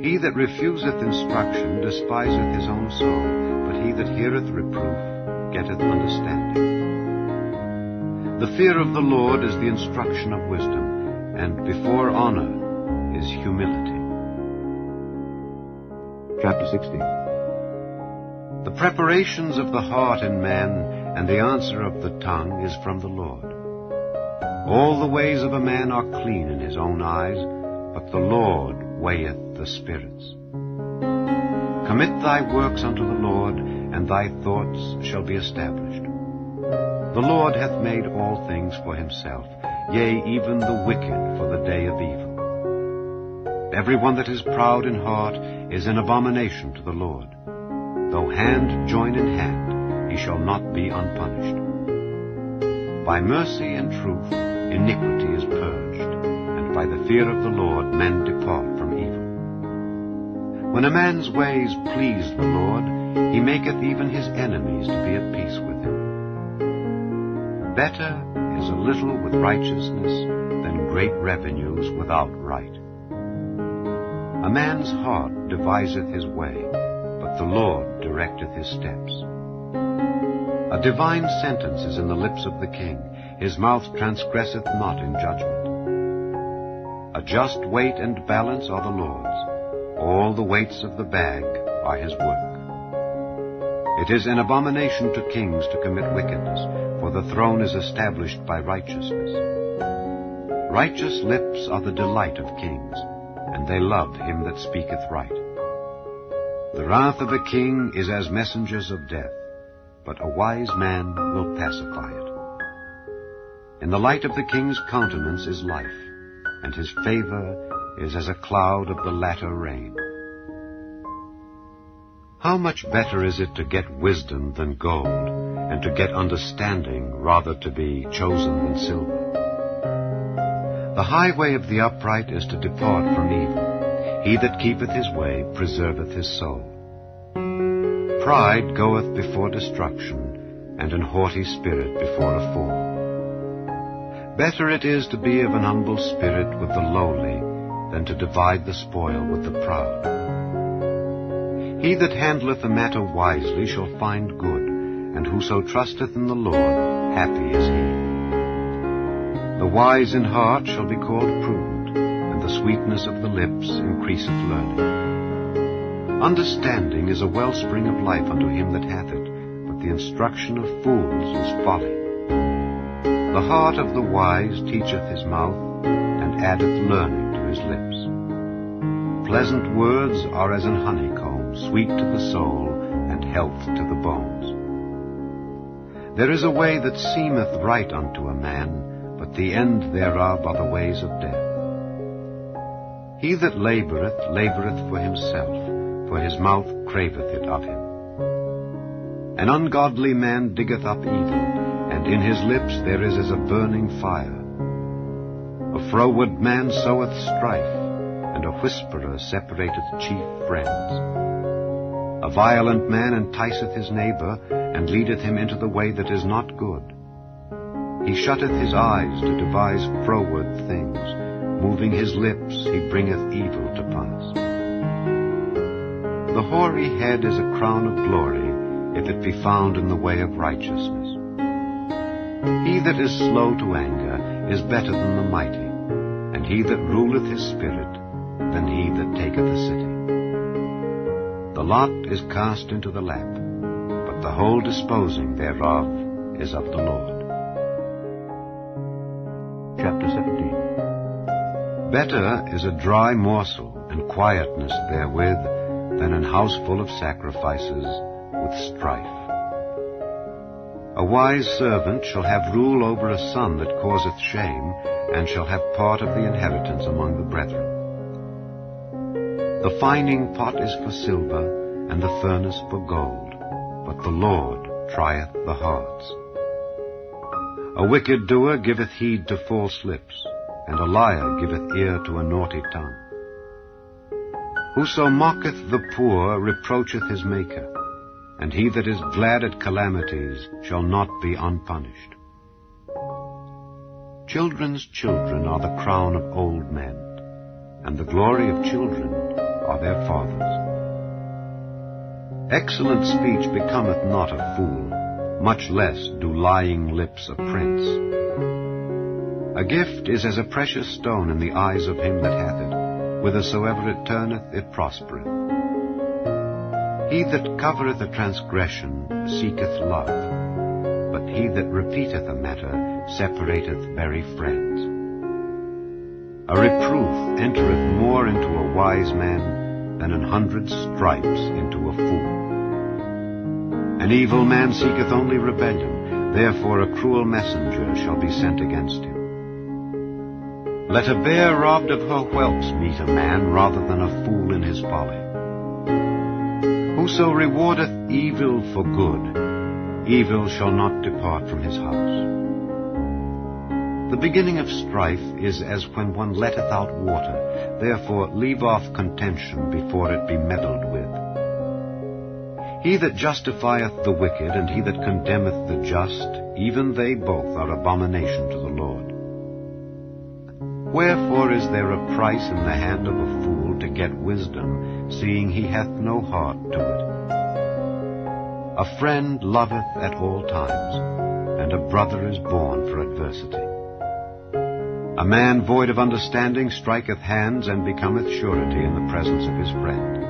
He that refuseth instruction despiseth his own soul, but he that heareth reproof getteth understanding. The fear of the Lord is the instruction of wisdom, and before honor is humility. Chapter 16. The preparations of the heart in man and the answer of the tongue is from the Lord. All the ways of a man are clean in his own eyes, but the Lord weigheth the spirits. Commit thy works unto the Lord, and thy thoughts shall be established. The Lord hath made all things for himself, yea, even the wicked for the day of evil. Every one that is proud in heart is an abomination to the Lord. Though hand join in hand, he shall not be unpunished. By mercy and truth iniquity is purged, and by the fear of the Lord men depart from evil. When a man's ways please the Lord, he maketh even his enemies to be at peace with him. Better is a little with righteousness than great revenues without right. A man's heart deviseth his way, but the Lord directeth his steps. A divine sentence is in the lips of the king, his mouth transgresseth not in judgment. A just weight and balance are the Lord's, all the weights of the bag are his work. It is an abomination to kings to commit wickedness, for the throne is established by righteousness. Righteous lips are the delight of kings, and they love him that speaketh right. The wrath of a king is as messengers of death, but a wise man will pacify it. In the light of the king's countenance is life, and his favor is as a cloud of the latter rain. How much better is it to get wisdom than gold, and to get understanding rather to be chosen than silver? The highway of the upright is to depart from evil. He that keepeth his way preserveth his soul. Pride goeth before destruction, and an haughty spirit before a fall. Better it is to be of an humble spirit with the lowly, than to divide the spoil with the proud. He that handleth a matter wisely shall find good, and whoso trusteth in the Lord, happy is he. The wise in heart shall be called prudent, and the sweetness of the lips increaseth learning. Understanding is a wellspring of life unto him that hath it, but the instruction of fools is folly. The heart of the wise teacheth his mouth, and addeth learning to his lips. Pleasant words are as an honeycomb, sweet to the soul, and health to the bones. There is a way that seemeth right unto a man, but the end thereof are the ways of death. He that laboureth, laboureth for himself, for his mouth craveth it of him. An ungodly man diggeth up evil, and in his lips there is as a burning fire. A froward man soweth strife, and a whisperer separateth chief friends. A violent man enticeth his neighbor, and leadeth him into the way that is not good. He shutteth his eyes to devise froward things. Moving his lips, he bringeth evil to pass. The hoary head is a crown of glory, if it be found in the way of righteousness. He that is slow to anger is better than the mighty, and he that ruleth his spirit than he that taketh a city. The lot is cast into the lap, but the whole disposing thereof is of the Lord. Chapter 17. Better is a dry morsel and quietness therewith than an house full of sacrifices with strife. A wise servant shall have rule over a son that causeth shame, and shall have part of the inheritance among the brethren. The fining pot is for silver, and the furnace for gold, but the Lord trieth the hearts. A wicked doer giveth heed to false lips, and a liar giveth ear to a naughty tongue. Whoso mocketh the poor reproacheth his Maker, and he that is glad at calamities shall not be unpunished. Children's children are the crown of old men, and the glory of children are their fathers. Excellent speech becometh not a fool, much less do lying lips a prince. A gift is as a precious stone in the eyes of him that hath it. Whithersoever it turneth, it prospereth. He that covereth a transgression seeketh love, but he that repeateth a matter separateth very friends. A reproof entereth more into a wise man than 100 stripes into a fool. An evil man seeketh only rebellion, therefore a cruel messenger shall be sent against him. Let a bear robbed of her whelps meet a man rather than a fool in his folly. Whoso rewardeth evil for good, evil shall not depart from his house. The beginning of strife is as when one letteth out water. Therefore leave off contention before it be meddled with. He that justifieth the wicked, and he that condemneth the just, even they both are abomination to the Lord. Wherefore is there a price in the hand of a fool to get wisdom, seeing he hath no heart to it? A friend loveth at all times, and a brother is born for adversity. A man void of understanding striketh hands, and becometh surety in the presence of his friend.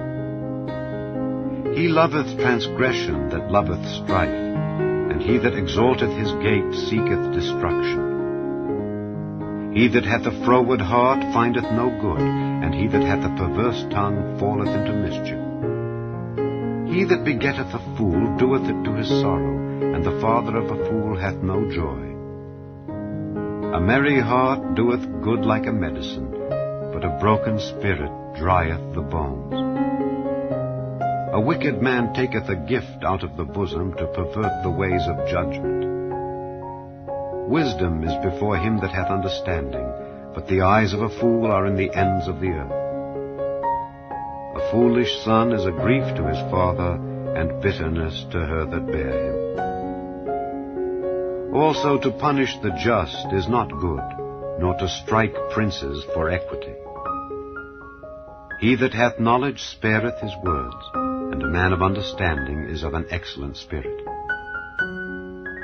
He loveth transgression that loveth strife, and he that exalteth his gate seeketh destruction. He that hath a froward heart findeth no good, and he that hath a perverse tongue falleth into mischief. He that begetteth a fool doeth it to his sorrow, and the father of a fool hath no joy. A merry heart doeth good like a medicine, but a broken spirit drieth the bones. A wicked man taketh a gift out of the bosom to pervert the ways of judgment. Wisdom is before him that hath understanding, but the eyes of a fool are in the ends of the earth. A foolish son is a grief to his father, and bitterness to her that bare him. Also to punish the just is not good, nor to strike princes for equity. He that hath knowledge spareth his words, and a man of understanding is of an excellent spirit.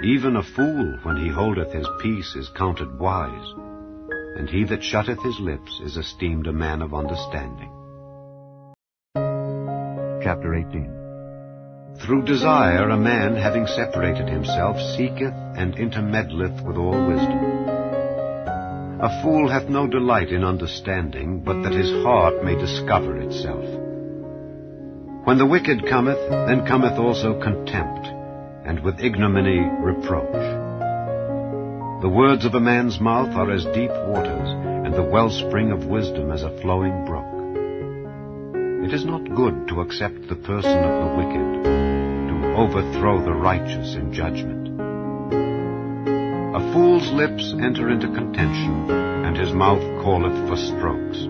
Even a fool, when he holdeth his peace, is counted wise, and he that shutteth his lips is esteemed a man of understanding. Chapter 18. Through desire a man, having separated himself, seeketh and intermeddleth with all wisdom. A fool hath no delight in understanding, but that his heart may discover itself. When the wicked cometh, then cometh also contempt, and with ignominy reproach. The words of a man's mouth are as deep waters, and the wellspring of wisdom as a flowing brook. It is not good to accept the person of the wicked, to overthrow the righteous in judgment. A fool's lips enter into contention, and his mouth calleth for strokes.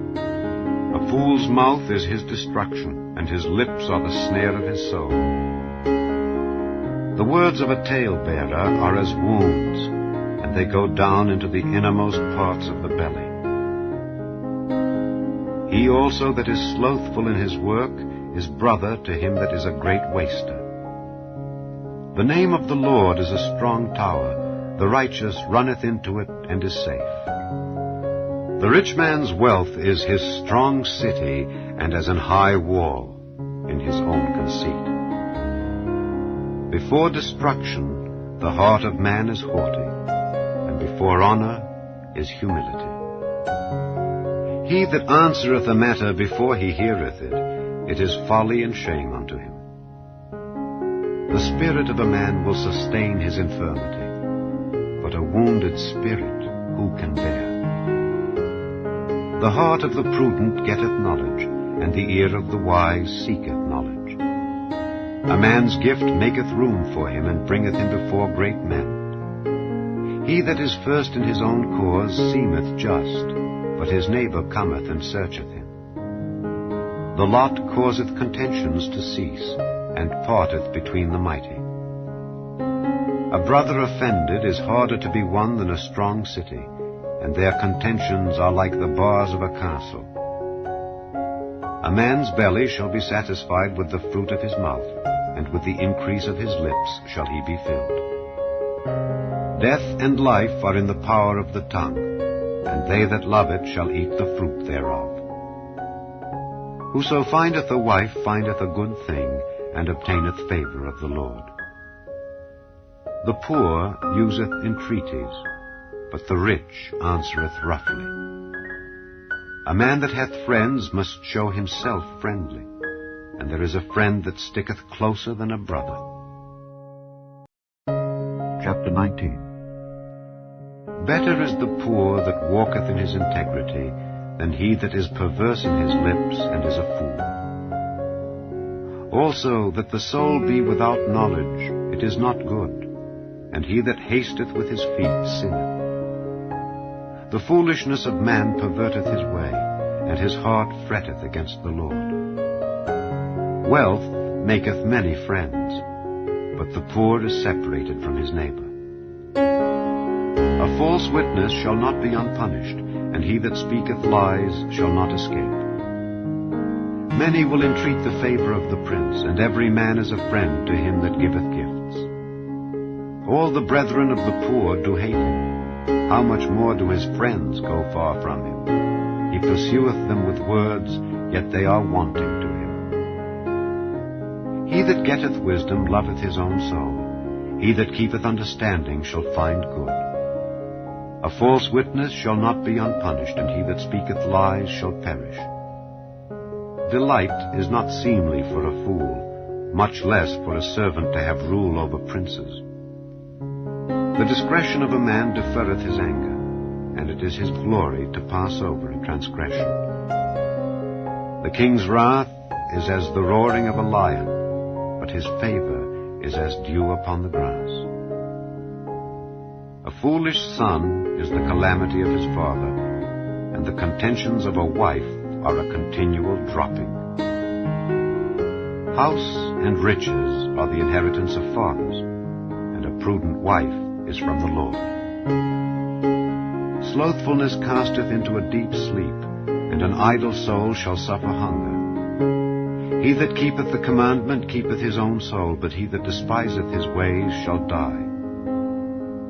A fool's mouth is his destruction, and his lips are the snare of his soul. The words of a talebearer are as wounds, and they go down into the innermost parts of the belly. He also that is slothful in his work is brother to him that is a great waster. The name of the Lord is a strong tower. The righteous runneth into it and is safe. The rich man's wealth is his strong city, and as an high wall in his own conceit. Before destruction the heart of man is haughty, and before honor is humility. He that answereth a matter before he heareth it, it is folly and shame unto him. The spirit of a man will sustain his infirmity, but a wounded spirit who can bear? The heart of the prudent getteth knowledge, and the ear of the wise seeketh knowledge. A man's gift maketh room for him, and bringeth him before great men. He that is first in his own cause seemeth just, but his neighbor cometh and searcheth him. The lot causeth contentions to cease, and parteth between the mighty. A brother offended is harder to be won than a strong city, and their contentions are like the bars of a castle. A man's belly shall be satisfied with the fruit of his mouth, and with the increase of his lips shall he be filled. Death and life are in the power of the tongue, and they that love it shall eat the fruit thereof. Whoso findeth a wife findeth a good thing, and obtaineth favor of the Lord. The poor useth entreaties, but the rich answereth roughly. A man that hath friends must show himself friendly, and there is a friend that sticketh closer than a brother. Chapter 19. Better is the poor that walketh in his integrity than he that is perverse in his lips and is a fool. Also that the soul be without knowledge, it is not good, and he that hasteth with his feet sinneth. The foolishness of man perverteth his way, and his heart fretteth against the Lord. Wealth maketh many friends, but the poor is separated from his neighbor. A false witness shall not be unpunished, and he that speaketh lies shall not escape. Many will entreat the favor of the prince, and every man is a friend to him that giveth gifts. All the brethren of the poor do hate him. How much more do his friends go far from him? He pursueth them with words, yet they are wanting to him. He that getteth wisdom loveth his own soul. He that keepeth understanding shall find good. A false witness shall not be unpunished, and he that speaketh lies shall perish. Delight is not seemly for a fool, much less for a servant to have rule over princes. The discretion of a man deferreth his anger, and it is his glory to pass over a transgression. The king's wrath is as the roaring of a lion, but his favor is as dew upon the grass. A foolish son is the calamity of his father, and the contentions of a wife are a continual dropping. House and riches are the inheritance of fathers, and a prudent wife is from the Lord. Slothfulness casteth into a deep sleep, and an idle soul shall suffer hunger. He that keepeth the commandment keepeth his own soul, but he that despiseth his ways shall die.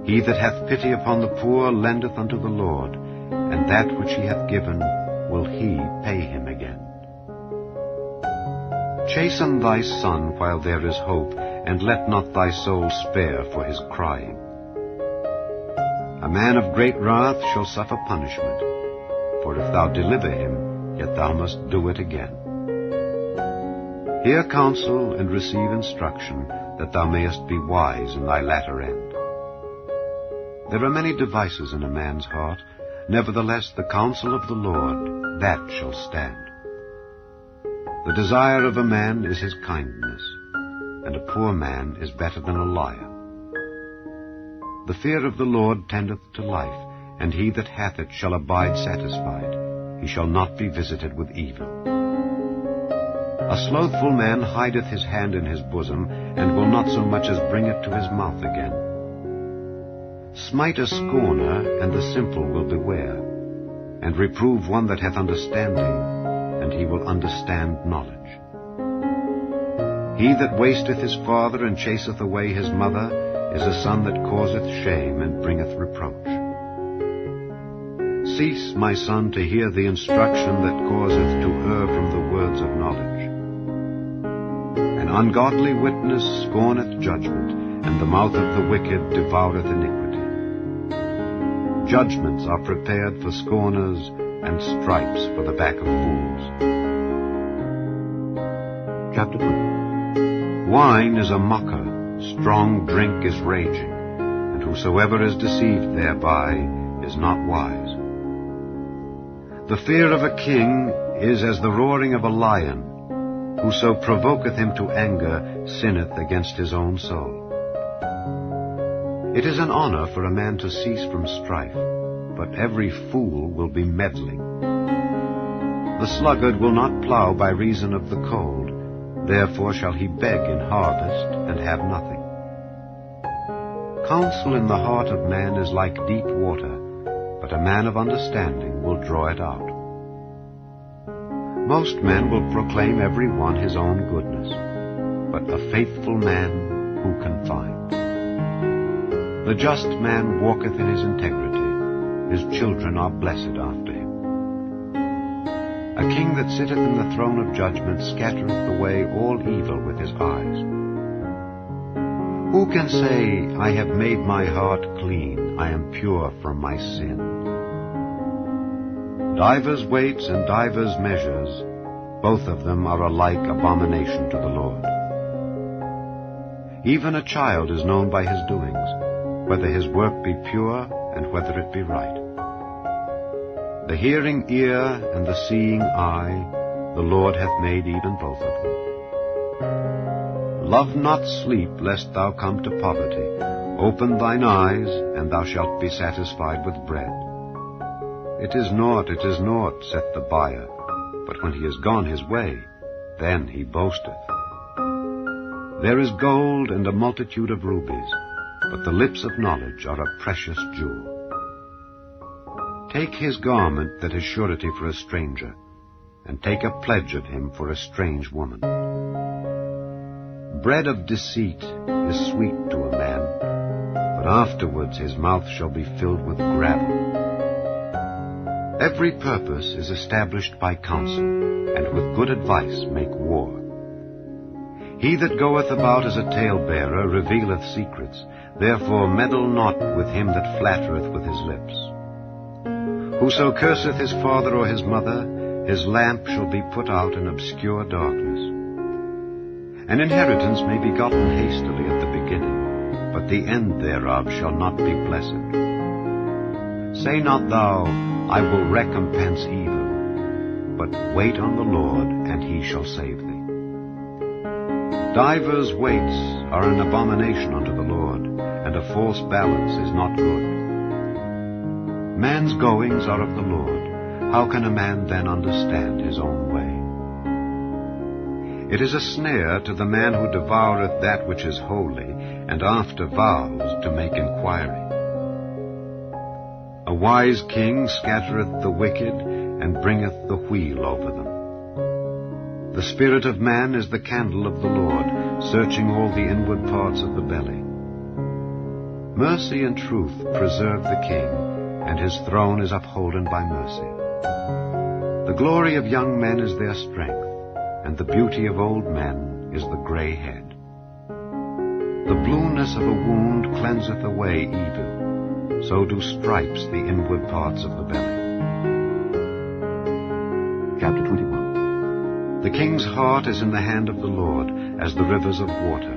He that hath pity upon the poor lendeth unto the Lord, and that which he hath given will he pay him again. Chasten thy son while there is hope, and let not thy soul spare for his crying. A man of great wrath shall suffer punishment, for if thou deliver him, yet thou must do it again. Hear counsel and receive instruction, that thou mayest be wise in thy latter end. There are many devices in a man's heart, nevertheless the counsel of the Lord, that shall stand. The desire of a man is his kindness, and a poor man is better than a liar. The fear of the Lord tendeth to life, and he that hath it shall abide satisfied. He shall not be visited with evil. A slothful man hideth his hand in his bosom, and will not so much as bring it to his mouth again. Smite a scorner, and the simple will beware, and reprove one that hath understanding, and he will understand knowledge. He that wasteth his father and chaseth away his mother is a son that causeth shame and bringeth reproach. Cease, my son, to hear the instruction that causeth to err from the words of knowledge. An ungodly witness scorneth judgment, and the mouth of the wicked devoureth iniquity. Judgments are prepared for scorners, and stripes for the back of fools. Chapter 20. Wine is a mocker, strong drink is raging, and whosoever is deceived thereby is not wise. The fear of a king is as the roaring of a lion. Whoso provoketh him to anger sinneth against his own soul. It is an honor for a man to cease from strife, but every fool will be meddling. The sluggard will not plow by reason of the cold, therefore shall he beg in harvest and have nothing. Counsel in the heart of man is like deep water, but a man of understanding will draw it out. Most men will proclaim every one his own goodness, but a faithful man who can find? The just man walketh in his integrity, his children are blessed after him. A king that sitteth in the throne of judgment scattereth away all evil with his eyes. Who can say, I have made my heart clean, I am pure from my sin? Divers weights and divers measures, both of them are alike abomination to the Lord. Even a child is known by his doings, whether his work be pure and whether it be right. The hearing ear and the seeing eye, the Lord hath made even both of them. Love not sleep, lest thou come to poverty. Open thine eyes, and thou shalt be satisfied with bread. It is naught, saith the buyer, but when he is gone his way, then he boasteth. There is gold and a multitude of rubies, but the lips of knowledge are a precious jewel. Take his garment that is surety for a stranger, and take a pledge of him for a strange woman. Bread of deceit is sweet to a man, but afterwards his mouth shall be filled with gravel. Every purpose is established by counsel, and with good advice make war. He that goeth about as a talebearer revealeth secrets, therefore meddle not with him that flattereth with his lips. Whoso curseth his father or his mother, his lamp shall be put out in obscure darkness. An inheritance may be gotten hastily at the beginning, but the end thereof shall not be blessed. Say not thou, I will recompense evil, but wait on the Lord, and he shall save thee. Divers weights are an abomination unto the Lord, and a false balance is not good. Man's goings are of the Lord. How can a man then understand his own way? It is a snare to the man who devoureth that which is holy, and after vows to make inquiry. A wise king scattereth the wicked, and bringeth the wheel over them. The spirit of man is the candle of the Lord, searching all the inward parts of the belly. Mercy and truth preserve the king, and his throne is upholden by mercy. The glory of young men is their strength, and the beauty of old men is the gray head. The blueness of a wound cleanseth away evil, so do stripes the inward parts of the belly. Chapter 21. The king's heart is in the hand of the Lord, as the rivers of water.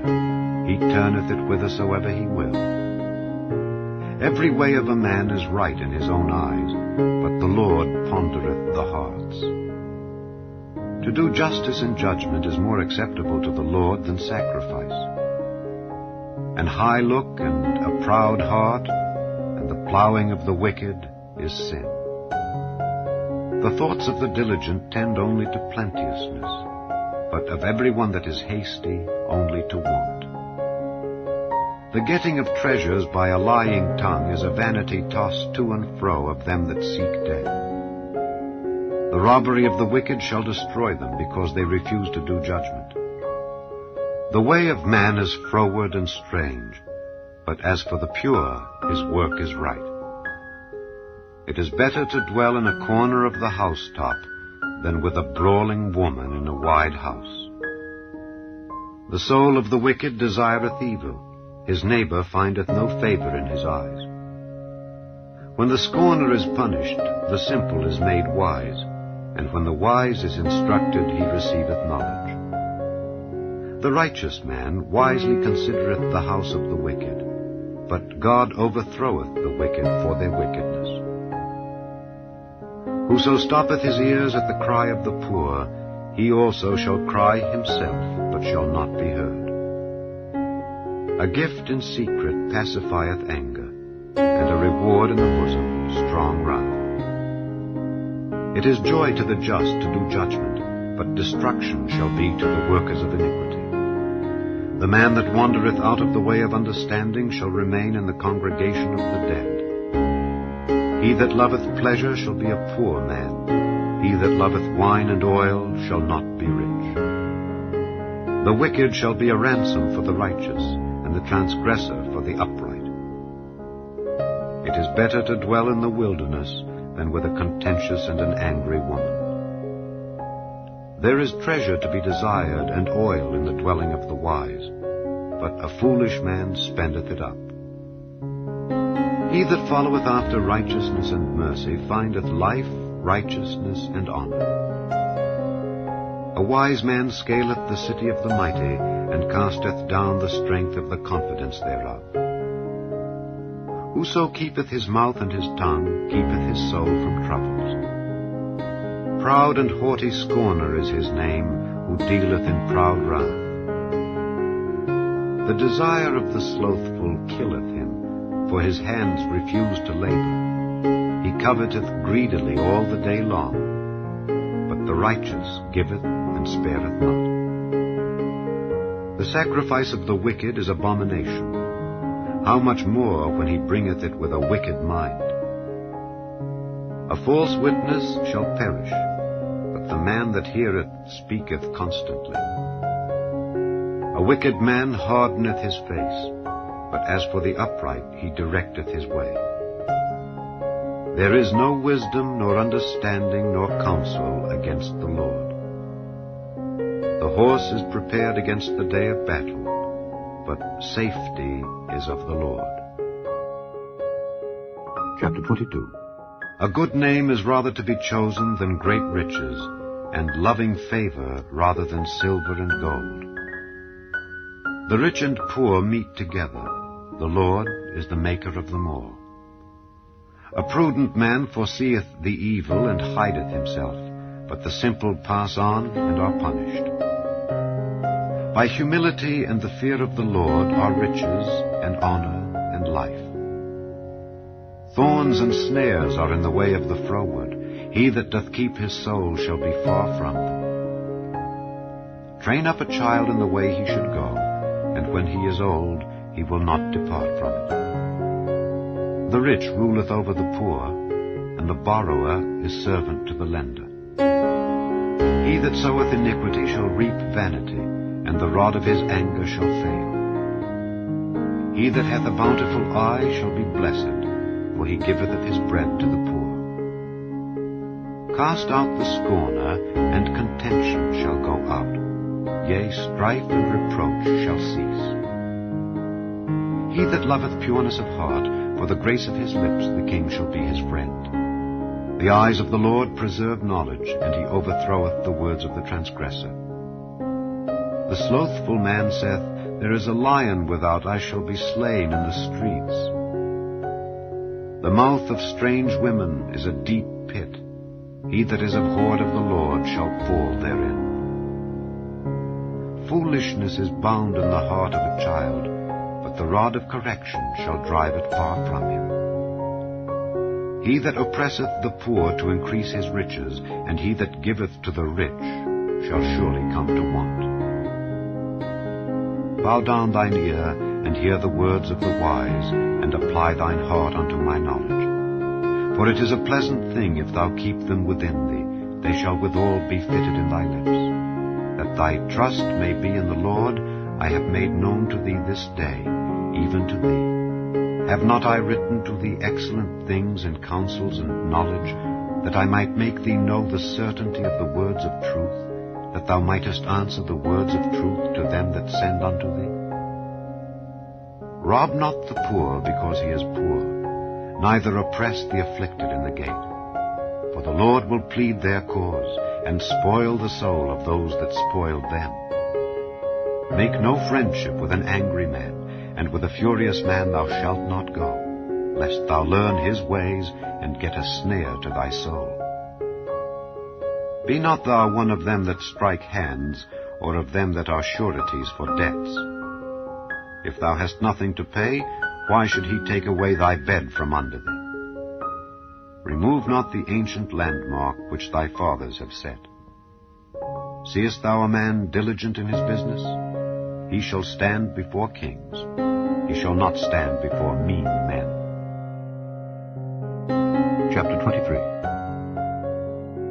He turneth it whithersoever he will. Every way of a man is right in his own eyes, but the Lord pondereth the hearts. To do justice and judgment is more acceptable to the Lord than sacrifice. An high look and a proud heart, and the plowing of the wicked is sin. The thoughts of the diligent tend only to plenteousness, but of every one that is hasty only to want. The getting of treasures by a lying tongue is a vanity tossed to and fro of them that seek death. The robbery of the wicked shall destroy them, because they refuse to do judgment. The way of man is froward and strange, but as for the pure, his work is right. It is better to dwell in a corner of the housetop than with a brawling woman in a wide house. The soul of the wicked desireth evil. His neighbor findeth no favor in his eyes. When the scorner is punished, the simple is made wise, and when the wise is instructed, he receiveth knowledge. The righteous man wisely considereth the house of the wicked, but God overthroweth the wicked for their wickedness. Whoso stoppeth his ears at the cry of the poor, he also shall cry himself, but shall not be heard. A gift in secret pacifieth anger, and a reward in the bosom strong wrath. It is joy to the just to do judgment, but destruction shall be to the workers of iniquity. The man that wandereth out of the way of understanding shall remain in the congregation of the dead. He that loveth pleasure shall be a poor man. He that loveth wine and oil shall not be rich. The wicked shall be a ransom for the righteous, and the transgressor for the upright. It is better to dwell in the wilderness than with a contentious and an angry woman. There is treasure to be desired and oil in the dwelling of the wise, but a foolish man spendeth it up. He that followeth after righteousness and mercy findeth life, righteousness, and honor. A wise man scaleth the city of the mighty, and casteth down the strength of the confidence thereof. Whoso keepeth his mouth and his tongue keepeth his soul from troubles. Proud and haughty scorner is his name, who dealeth in proud wrath. The desire of the slothful killeth him, for his hands refuse to labor. He coveteth greedily all the day long, but the righteous giveth and spareth not. The sacrifice of the wicked is abomination. How much more when he bringeth it with a wicked mind? A false witness shall perish, but the man that heareth speaketh constantly. A wicked man hardeneth his face, but as for the upright he directeth his way. There is no wisdom, nor understanding, nor counsel against the Lord. The horse is prepared against the day of battle, but safety is of the Lord. Chapter 22. A good name is rather to be chosen than great riches, and loving favor rather than silver and gold. The rich and poor meet together. The Lord is the maker of them all. A prudent man foreseeth the evil and hideth himself, but the simple pass on and are punished. By humility and the fear of the Lord are riches and honor and life. Thorns and snares are in the way of the froward. He that doth keep his soul shall be far from them. Train up a child in the way he should go, and when he is old, he will not depart from it. The rich ruleth over the poor, and the borrower is servant to the lender. He that soweth iniquity shall reap vanity, and the rod of his anger shall fail. He that hath a bountiful eye shall be blessed, for he giveth of his bread to the poor. Cast out the scorner, and contention shall go out. Yea, strife and reproach shall cease. He that loveth pureness of heart, for the grace of his lips the king shall be his friend. The eyes of the Lord preserve knowledge, and he overthroweth the words of the transgressor. The slothful man saith, There is a lion without, I shall be slain in the streets. The mouth of strange women is a deep pit. He that is abhorred of the Lord shall fall therein. Foolishness is bound in the heart of a child, but the rod of correction shall drive it far from him. He that oppresseth the poor to increase his riches, and he that giveth to the rich shall surely come to want. Bow down thine ear, and hear the words of the wise, and apply thine heart unto my knowledge. For it is a pleasant thing if thou keep them within thee, they shall withal be fitted in thy lips. That thy trust may be in the Lord, I have made known to thee this day, even to thee. Have not I written to thee excellent things in counsels and knowledge, that I might make thee know the certainty of the words of truth, that thou mightest answer the words of truth to them that send unto thee? Rob not the poor because he is poor, neither oppress the afflicted in the gate. For the Lord will plead their cause, and spoil the soul of those that spoil them. Make no friendship with an angry man, and with a furious man thou shalt not go, lest thou learn his ways, and get a snare to thy soul. Be not thou one of them that strike hands, or of them that are sureties for debts. If thou hast nothing to pay, why should he take away thy bed from under thee? Remove not the ancient landmark which thy fathers have set. Seest thou a man diligent in his business? He shall stand before kings. He shall not stand before mean men. Chapter 23.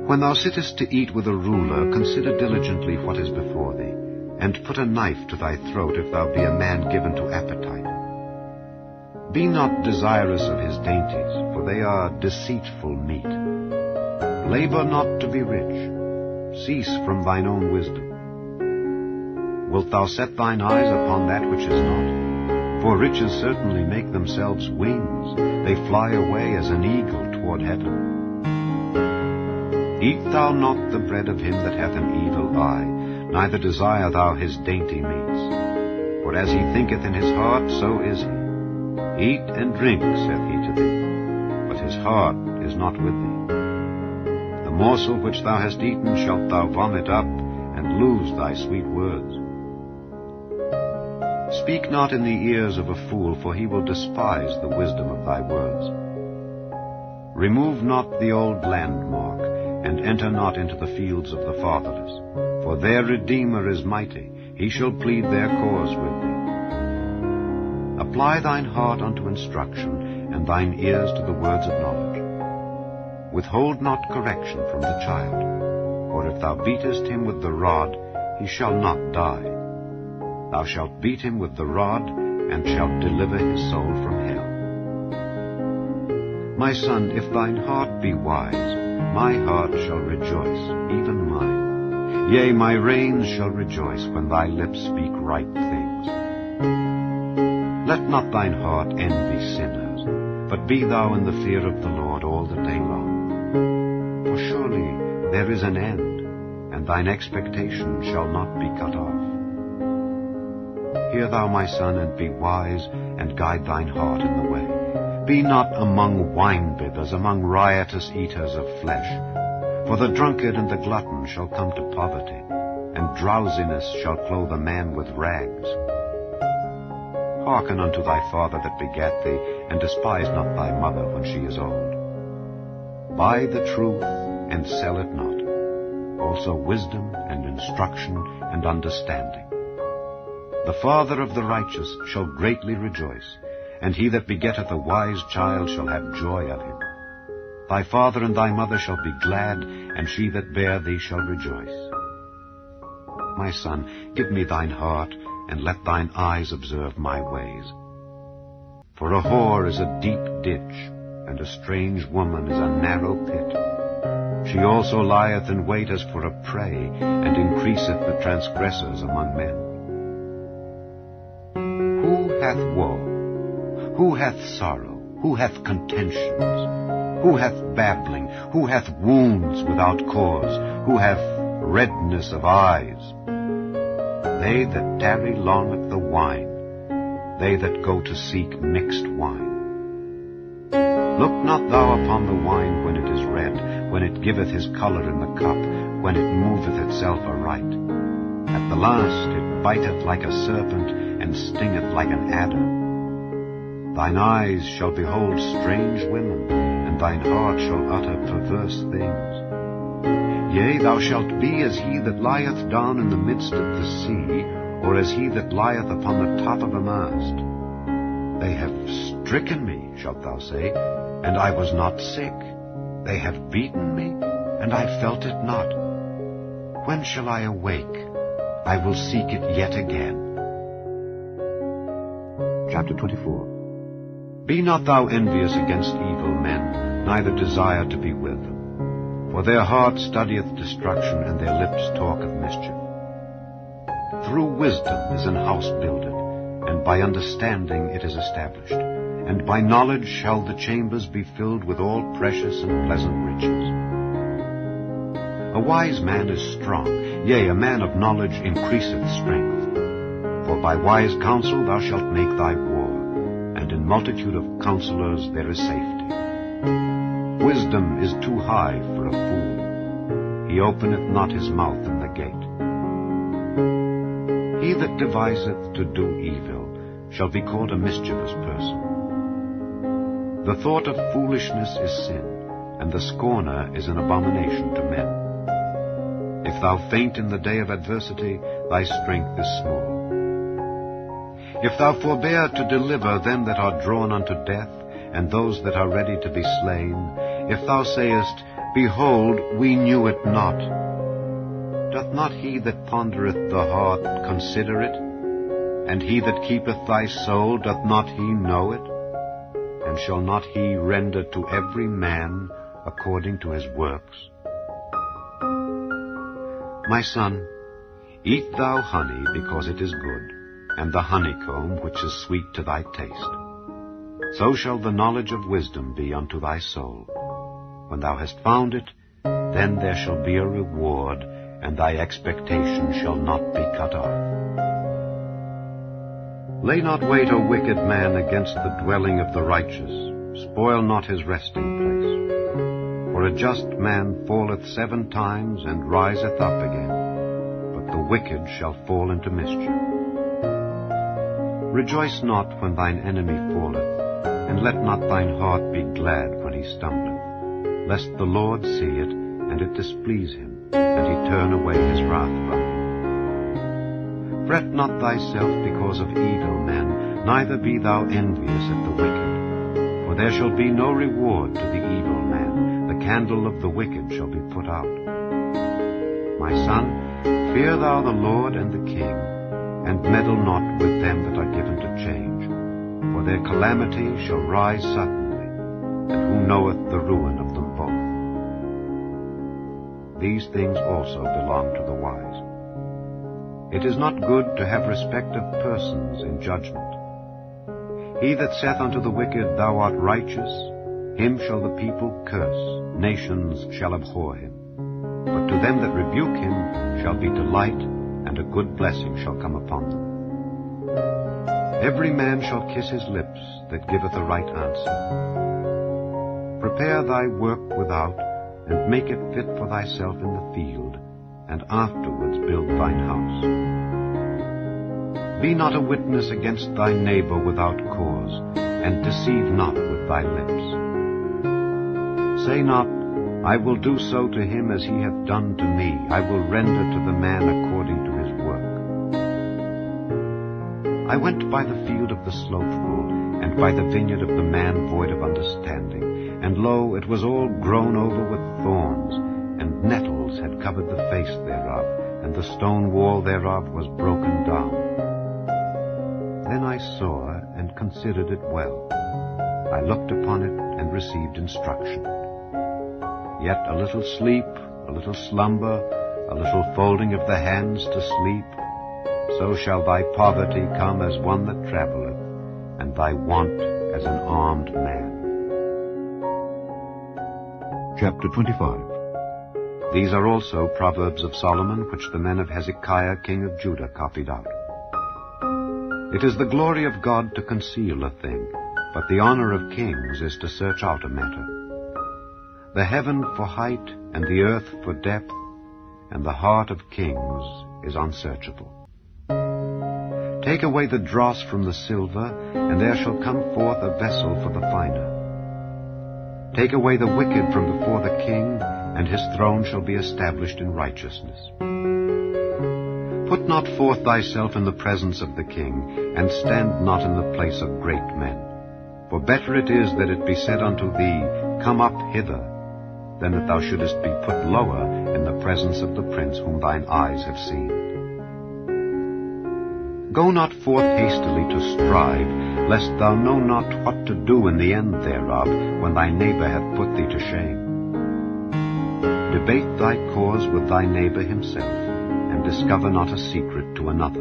When thou sittest to eat with a ruler, consider diligently what is before thee, and put a knife to thy throat if thou be a man given to appetite. Be not desirous of his dainties, for they are deceitful meat. Labor not to be rich. Cease from thine own wisdom. Wilt thou set thine eyes upon that which is not? For riches certainly make themselves wings. They fly away as an eagle toward heaven. Eat thou not the bread of him that hath an evil eye, neither desire thou his dainty meats. For as he thinketh in his heart, so is he. Eat and drink, saith he to thee, but his heart is not with thee. The morsel which thou hast eaten shalt thou vomit up, and lose thy sweet words. Speak not in the ears of a fool, for he will despise the wisdom of thy words. Remove not the old landmark, and enter not into the fields of the fatherless. For their Redeemer is mighty, he shall plead their cause with thee. Apply thine heart unto instruction, and thine ears to the words of knowledge. Withhold not correction from the child, for if thou beatest him with the rod, he shall not die. Thou shalt beat him with the rod, and shalt deliver his soul from hell. My son, if thine heart be wise, my heart shall rejoice, even mine. Yea, my reins shall rejoice when thy lips speak right things. Let not thine heart envy sinners, but be thou in the fear of the Lord all the day long. For surely there is an end, and thine expectation shall not be cut off. Hear thou, my son, and be wise, and guide thine heart in the way. Be not among wine-bibbers, among riotous eaters of flesh. For the drunkard and the glutton shall come to poverty, and drowsiness shall clothe a man with rags. Hearken unto thy father that begat thee, and despise not thy mother when she is old. Buy the truth, and sell it not, also wisdom and instruction and understanding. The father of the righteous shall greatly rejoice, and he that begetteth a wise child shall have joy of him. Thy father and thy mother shall be glad, and she that bare thee shall rejoice. My son, give me thine heart, and let thine eyes observe my ways. For a whore is a deep ditch, and a strange woman is a narrow pit. She also lieth in wait as for a prey, and increaseth the transgressors among men. Who hath woe? Who hath sorrow? Who hath contentions? Who hath babbling? Who hath wounds without cause? Who hath redness of eyes? They that tarry long at the wine, they that go to seek mixed wine. Look not thou upon the wine when it is red, when it giveth his colour in the cup, when it moveth itself aright. At the last it biteth like a serpent, and stingeth like an adder. Thine eyes shall behold strange women, and thine heart shall utter perverse things. Yea, thou shalt be as he that lieth down in the midst of the sea, or as he that lieth upon the top of a mast. They have stricken me, shalt thou say, and I was not sick. They have beaten me, and I felt it not. When shall I awake? I will seek it yet again. Chapter 24. Be not thou envious against evil men, neither desire to be with them. For their heart studieth destruction, and their lips talk of mischief. Through wisdom is an house builded, and by understanding it is established. And by knowledge shall the chambers be filled with all precious and pleasant riches. A wise man is strong, yea, a man of knowledge increaseth strength. For by wise counsel thou shalt make thy war, and in multitude of counselors there is safety. Wisdom is too high for a fool. He openeth not his mouth in the gate. He that deviseth to do evil shall be called a mischievous person. The thought of foolishness is sin, and the scorner is an abomination to men. If thou faint in the day of adversity, thy strength is small. If thou forbear to deliver them that are drawn unto death, and those that are ready to be slain, if thou sayest, Behold, we knew it not, doth not he that pondereth the heart consider it? And he that keepeth thy soul, doth not he know it? And shall not he render to every man according to his works? My son, eat thou honey, because it is good, and the honeycomb, which is sweet to thy taste. So shall the knowledge of wisdom be unto thy soul. When thou hast found it, then there shall be a reward, and thy expectation shall not be cut off. Lay not wait, O wicked man, against the dwelling of the righteous. Spoil not his resting place. For a just man falleth 7 times, and riseth up again. But the wicked shall fall into mischief. Rejoice not when thine enemy falleth, and let not thine heart be glad when he stumbleth. lest the Lord see it, and it displease him, and he turn away his wrath from him. Fret not thyself because of evil men, neither be thou envious at the wicked. For there shall be no reward to the evil man, the candle of the wicked shall be put out. My son, fear thou the Lord and the king, and meddle not with them that are given to change. For their calamity shall rise suddenly, and who knoweth the ruin of them both? These things also belong to the wise. It is not good to have respect of persons in judgment. He that saith unto the wicked, Thou art righteous, him shall the people curse, nations shall abhor him. But to them that rebuke him shall be delight, and a good blessing shall come upon them. Every man shall kiss his lips that giveth a right answer. Prepare thy work without, and make it fit for thyself in the field, and afterwards build thine house. Be not a witness against thy neighbor without cause, and deceive not with thy lips. Say not, I will do so to him as he hath done to me. I will render to the man according to his work. I went by the field of the slothful, and by the vineyard of the man void of understanding. And lo, it was all grown over with thorns, and nettles had covered the face thereof, and the stone wall thereof was broken down. Then I saw and considered it well. I looked upon it and received instruction. Yet a little sleep, a little slumber, a little folding of the hands to sleep, so shall thy poverty come as one that travelleth, and thy want as an armed man. Chapter 25. These are also Proverbs of Solomon, which the men of Hezekiah king of Judah copied out. It is the glory of God to conceal a thing, but the honor of kings is to search out a matter. The heaven for height, and the earth for depth, and the heart of kings is unsearchable. Take away the dross from the silver, and there shall come forth a vessel for the finer. Take away the wicked from before the king, and his throne shall be established in righteousness. Put not forth thyself in the presence of the king, and stand not in the place of great men. For better it is that it be said unto thee, Come up hither, than that thou shouldest be put lower in the presence of the prince whom thine eyes have seen. Go not forth hastily to strive, lest thou know not what to do in the end thereof, when thy neighbor hath put thee to shame. Debate thy cause with thy neighbor himself, and discover not a secret to another,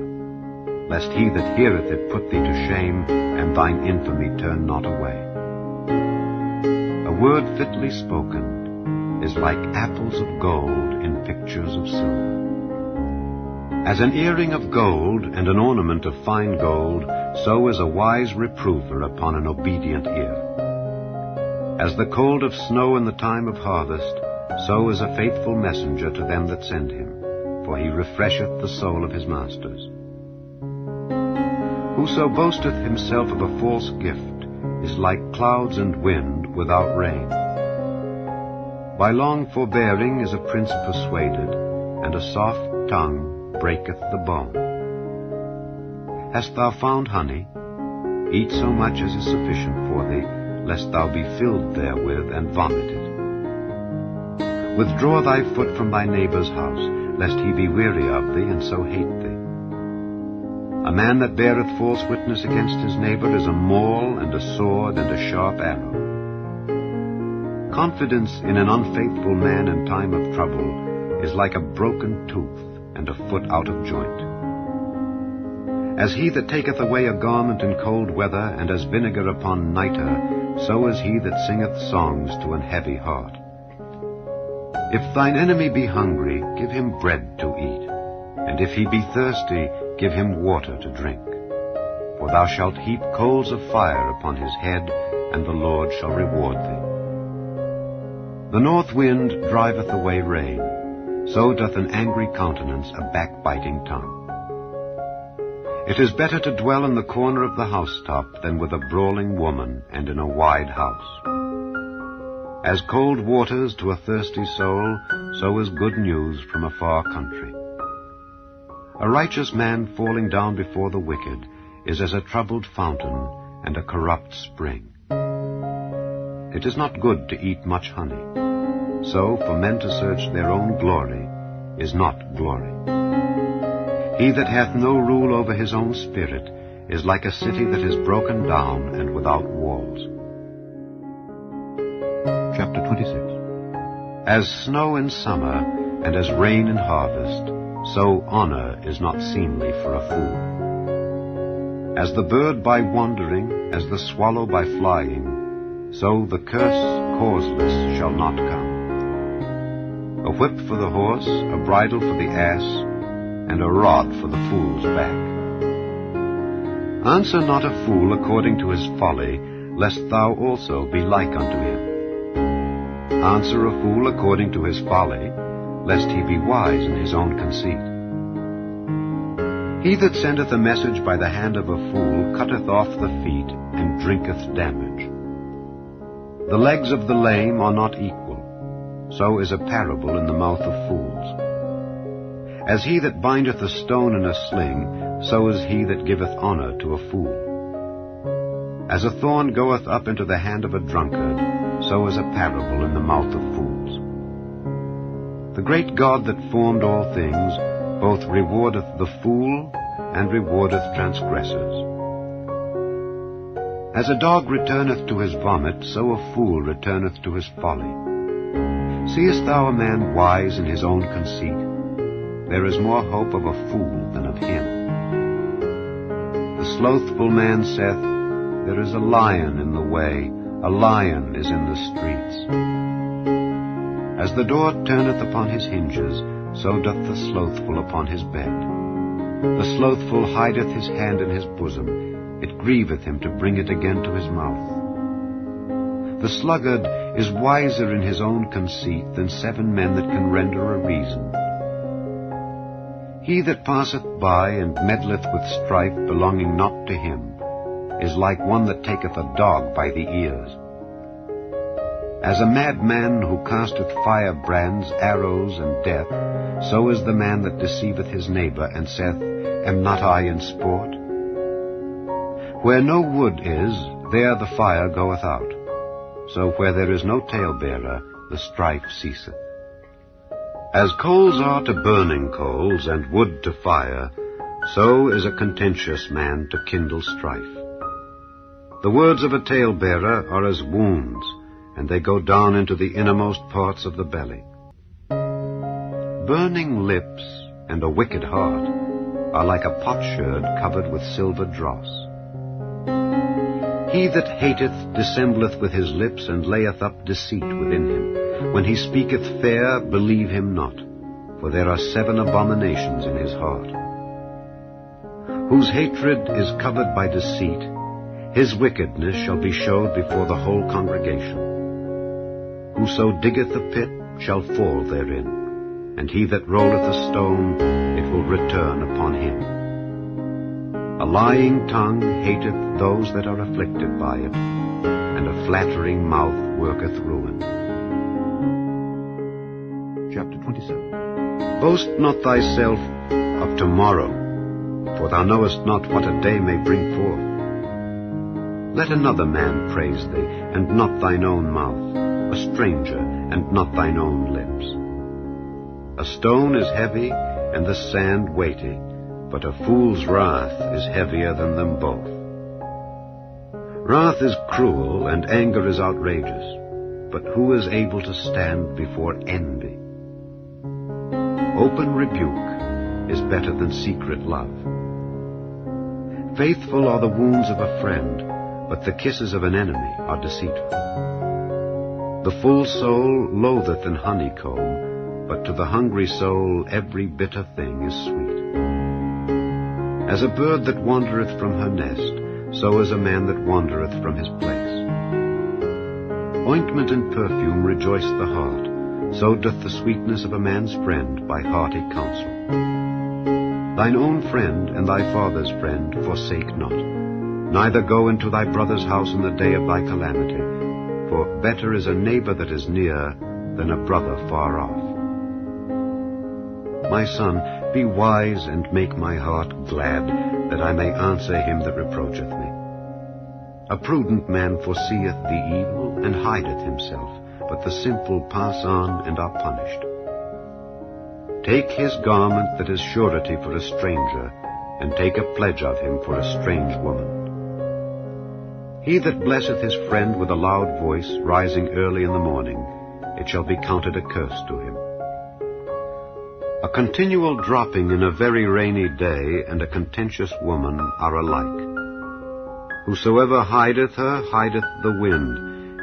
lest he that heareth it put thee to shame, and thine infamy turn not away. A word fitly spoken is like apples of gold in pictures of silver. As an earring of gold and an ornament of fine gold, so is a wise reprover upon an obedient ear. As the cold of snow in the time of harvest, so is a faithful messenger to them that send him, for he refresheth the soul of his masters. Whoso boasteth himself of a false gift is like clouds and wind without rain. By long forbearing is a prince persuaded, and a soft tongue breaketh the bone. Hast thou found honey? Eat so much as is sufficient for thee, lest thou be filled therewith and vomit it. Withdraw thy foot from thy neighbor's house, lest he be weary of thee, and so hate thee. A man that beareth false witness against his neighbor is a maul, and a sword, and a sharp arrow. Confidence in an unfaithful man in time of trouble is like a broken tooth and a foot out of joint. As he that taketh away a garment in cold weather, and as vinegar upon nitre, so is he that singeth songs to an heavy heart. If thine enemy be hungry, give him bread to eat, and if he be thirsty, give him water to drink. For thou shalt heap coals of fire upon his head, and the Lord shall reward thee. The north wind driveth away rain, so doth an angry countenance a backbiting tongue. It is better to dwell in the corner of the housetop than with a brawling woman and in a wide house. As cold waters to a thirsty soul, so is good news from a far country. A righteous man falling down before the wicked is as a troubled fountain and a corrupt spring. It is not good to eat much honey. So for men to search their own glory is not glory. He that hath no rule over his own spirit is like a city that is broken down and without walls. Chapter 26. As snow in summer and as rain in harvest, so honor is not seemly for a fool. As the bird by wandering, as the swallow by flying, so the curse causeless shall not come. A whip for the horse, a bridle for the ass, and a rod for the fool's back. Answer not a fool according to his folly, lest thou also be like unto him. Answer a fool according to his folly, lest he be wise in his own conceit. He that sendeth a message by the hand of a fool cutteth off the feet, and drinketh damage. The legs of the lame are not equal. So is a parable in the mouth of fools. As he that bindeth a stone in a sling, so is he that giveth honor to a fool. As a thorn goeth up into the hand of a drunkard, so is a parable in the mouth of fools. The great God that formed all things both rewardeth the fool and rewardeth transgressors. As a dog returneth to his vomit, so a fool returneth to his folly. Seest thou a man wise in his own conceit? There is more hope of a fool than of him. The slothful man saith, There is a lion in the way, a lion is in the streets. As the door turneth upon his hinges, so doth the slothful upon his bed. The slothful hideth his hand in his bosom, it grieveth him to bring it again to his mouth. The sluggard is wiser in his own conceit than 7 men that can render a reason. He that passeth by and meddleth with strife belonging not to him is like one that taketh a dog by the ears. As a madman who casteth firebrands, arrows, and death, so is the man that deceiveth his neighbor, and saith, Am not I in sport? Where no wood is, there the fire goeth out. So where there is no talebearer, the strife ceaseth. As coals are to burning coals, and wood to fire, so is a contentious man to kindle strife. The words of a talebearer are as wounds, and they go down into the innermost parts of the belly. Burning lips and a wicked heart are like a potsherd covered with silver dross. He that hateth dissembleth with his lips, and layeth up deceit within him. When he speaketh fair, believe him not, for there are 7 abominations in his heart. Whose hatred is covered by deceit, his wickedness shall be showed before the whole congregation. Whoso diggeth a pit shall fall therein, and he that rolleth a stone, it will return upon him. A lying tongue hateth those that are afflicted by it, and a flattering mouth worketh ruin. Chapter 27. Boast not thyself of tomorrow, for thou knowest not what a day may bring forth. Let another man praise thee, and not thine own mouth, a stranger, and not thine own lips. A stone is heavy, and the sand weighty, but a fool's wrath is heavier than them both. Wrath is cruel, and anger is outrageous, but who is able to stand before envy? Open rebuke is better than secret love. Faithful are the wounds of a friend, but the kisses of an enemy are deceitful. The full soul loatheth an honeycomb, but to the hungry soul every bitter thing is sweet. As a bird that wandereth from her nest, so is a man that wandereth from his place. Ointment and perfume rejoice the heart, so doth the sweetness of a man's friend by hearty counsel. Thine own friend and thy father's friend forsake not, neither go into thy brother's house in the day of thy calamity, for better is a neighbor that is near than a brother far off. My son, be wise and make my heart glad, that I may answer him that reproacheth me. A prudent man foreseeth the evil, and hideth himself, but the simple pass on and are punished. Take his garment that is surety for a stranger, and take a pledge of him for a strange woman. He that blesseth his friend with a loud voice, rising early in the morning, it shall be counted a curse to him. A continual dropping in a very rainy day and a contentious woman are alike. Whosoever hideth her hideth the wind,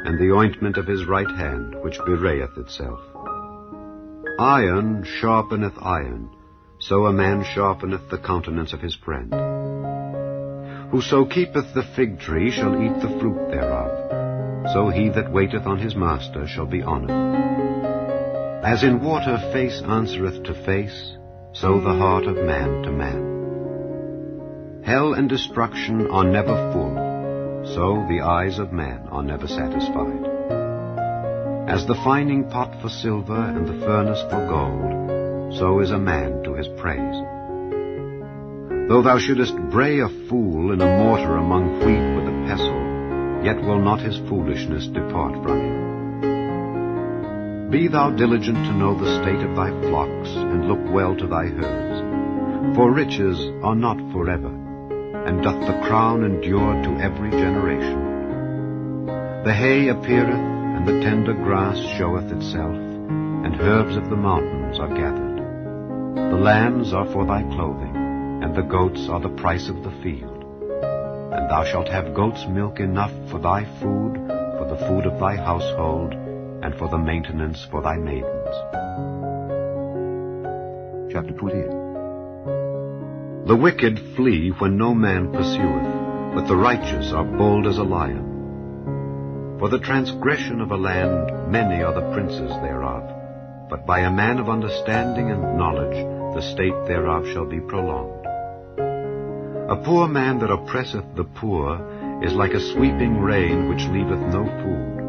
and the ointment of his right hand, which bewrayeth itself. Iron sharpeneth iron, so a man sharpeneth the countenance of his friend. Whoso keepeth the fig tree shall eat the fruit thereof, so he that waiteth on his master shall be honored. As in water face answereth to face, so the heart of man to man. Hell and destruction are never full, so the eyes of man are never satisfied. As the fining pot for silver and the furnace for gold, so is a man to his praise. Though thou shouldest bray a fool in a mortar among wheat with a pestle, yet will not his foolishness depart from him. Be thou diligent to know the state of thy flocks, and look well to thy herds. For riches are not forever, and doth the crown endure to every generation. The hay appeareth, and the tender grass showeth itself, and herbs of the mountains are gathered. The lambs are for thy clothing, and the goats are the price of the field. And thou shalt have goat's milk enough for thy food, for the food of thy household, and for the maintenance for thy maidens. Chapter 28. The wicked flee when no man pursueth, but the righteous are bold as a lion. For the transgression of a land many are the princes thereof, but by a man of understanding and knowledge the state thereof shall be prolonged. A poor man that oppresseth the poor is like a sweeping rain which leaveth no food.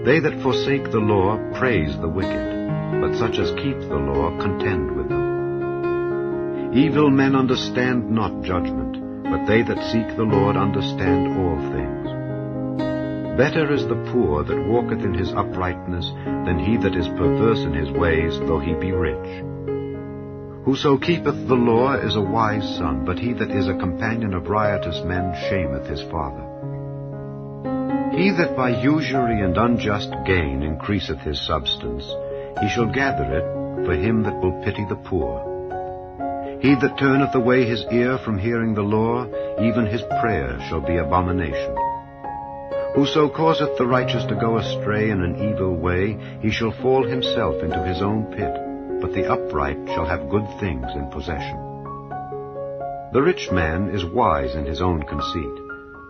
They that forsake the law praise the wicked, but such as keep the law contend with them. Evil men understand not judgment, but they that seek the Lord understand all things. Better is the poor that walketh in his uprightness than he that is perverse in his ways, though he be rich. Whoso keepeth the law is a wise son, but he that is a companion of riotous men shameth his father. He that by usury and unjust gain increaseth his substance, he shall gather it for him that will pity the poor. He that turneth away his ear from hearing the law, even his prayer shall be abomination. Whoso causeth the righteous to go astray in an evil way, he shall fall himself into his own pit, but the upright shall have good things in possession. The rich man is wise in his own conceit,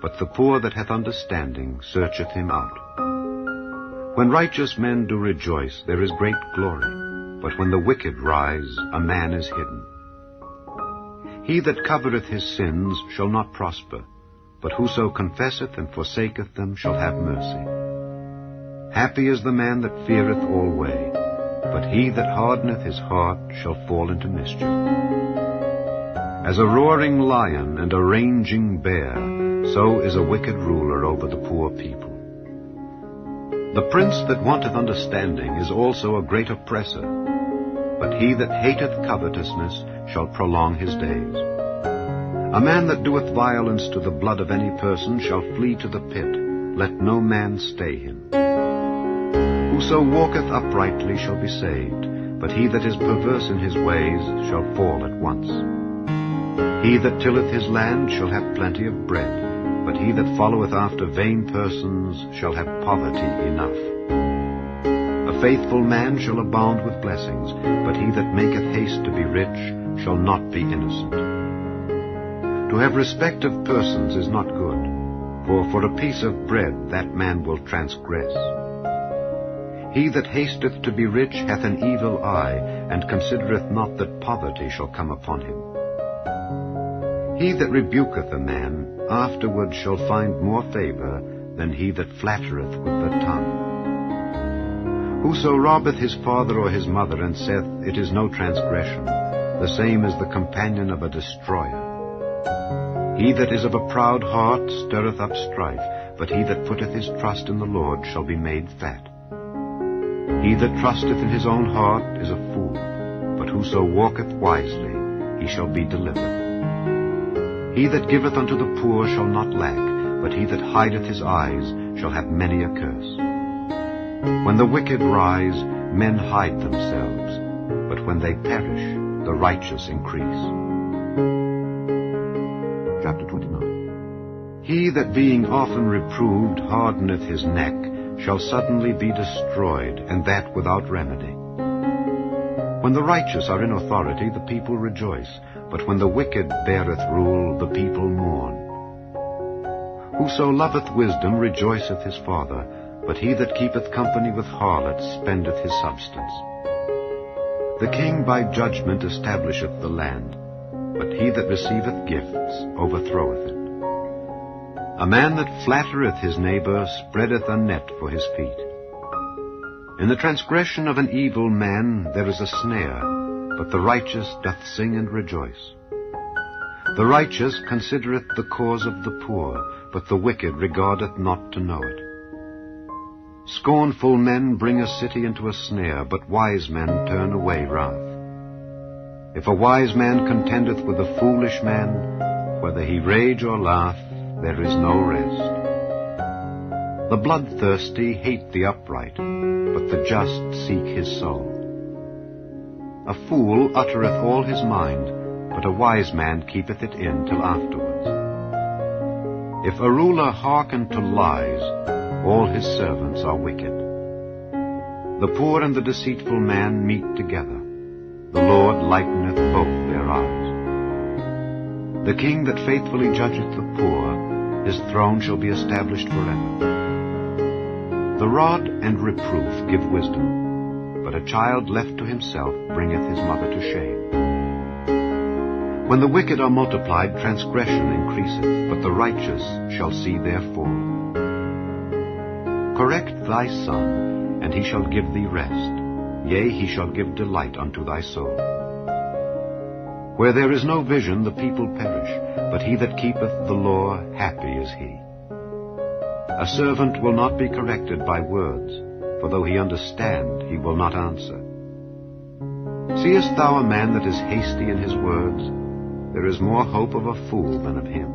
but the poor that hath understanding searcheth him out. When righteous men do rejoice, there is great glory, but when the wicked rise, a man is hidden. He that covereth his sins shall not prosper, but whoso confesseth and forsaketh them shall have mercy. Happy is the man that feareth alway, but he that hardeneth his heart shall fall into mischief. As a roaring lion and a raging bear, so is a wicked ruler over the poor people. The prince that wanteth understanding is also a great oppressor, but he that hateth covetousness shall prolong his days. A man that doeth violence to the blood of any person shall flee to the pit. Let no man stay him. Whoso walketh uprightly shall be saved, but he that is perverse in his ways shall fall at once. He that tilleth his land shall have plenty of bread, but he that followeth after vain persons shall have poverty enough. A faithful man shall abound with blessings, but he that maketh haste to be rich shall not be innocent. To have respect of persons is not good, for a piece of bread that man will transgress. He that hasteth to be rich hath an evil eye, and considereth not that poverty shall come upon him. He that rebuketh a man afterward shall find more favor than he that flattereth with the tongue. Whoso robbeth his father or his mother, and saith, It is no transgression, the same is the companion of a destroyer. He that is of a proud heart stirreth up strife, but he that putteth his trust in the Lord shall be made fat. He that trusteth in his own heart is a fool, but whoso walketh wisely, he shall be delivered. He that giveth unto the poor shall not lack, but he that hideth his eyes shall have many a curse. When the wicked rise, men hide themselves, but when they perish, the righteous increase. Chapter 29. He that being often reproved hardeneth his neck shall suddenly be destroyed, and that without remedy. When the righteous are in authority, the people rejoice, but when the wicked beareth rule, the people mourn. Whoso loveth wisdom rejoiceth his father, but he that keepeth company with harlots spendeth his substance. The king by judgment establisheth the land, but he that receiveth gifts overthroweth it. A man that flattereth his neighbor spreadeth a net for his feet. In the transgression of an evil man there is a snare, but the righteous doth sing and rejoice. The righteous considereth the cause of the poor, but the wicked regardeth not to know it. Scornful men bring a city into a snare, but wise men turn away wrath. If a wise man contendeth with a foolish man, whether he rage or laugh, there is no rest. The bloodthirsty hate the upright, but the just seek his soul. A fool uttereth all his mind, but a wise man keepeth it in till afterwards. If a ruler hearken to lies, all his servants are wicked. The poor and the deceitful man meet together. The Lord lighteneth both their eyes. The king that faithfully judgeth the poor, his throne shall be established forever. The rod and reproof give wisdom, but a child left to himself bringeth his mother to shame. When the wicked are multiplied, transgression increaseth, but the righteous shall see their fall. Correct thy son, and he shall give thee rest. Yea, he shall give delight unto thy soul. Where there is no vision, the people perish, but he that keepeth the law, happy is he. A servant will not be corrected by words, for though he understand, he will not answer. Seest thou a man that is hasty in his words? There is more hope of a fool than of him.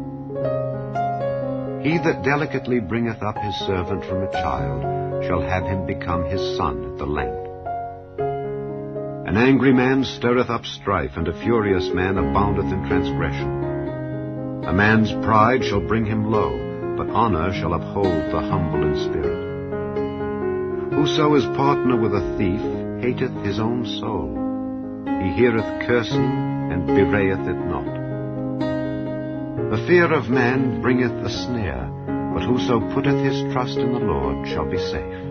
He that delicately bringeth up his servant from a child shall have him become his son at the length. An angry man stirreth up strife, and a furious man aboundeth in transgression. A man's pride shall bring him low, but honor shall uphold the humble in spirit. Whoso is partner with a thief hateth his own soul. He heareth cursing, and bewrayeth it not. The fear of man bringeth a snare, but whoso putteth his trust in the Lord shall be safe.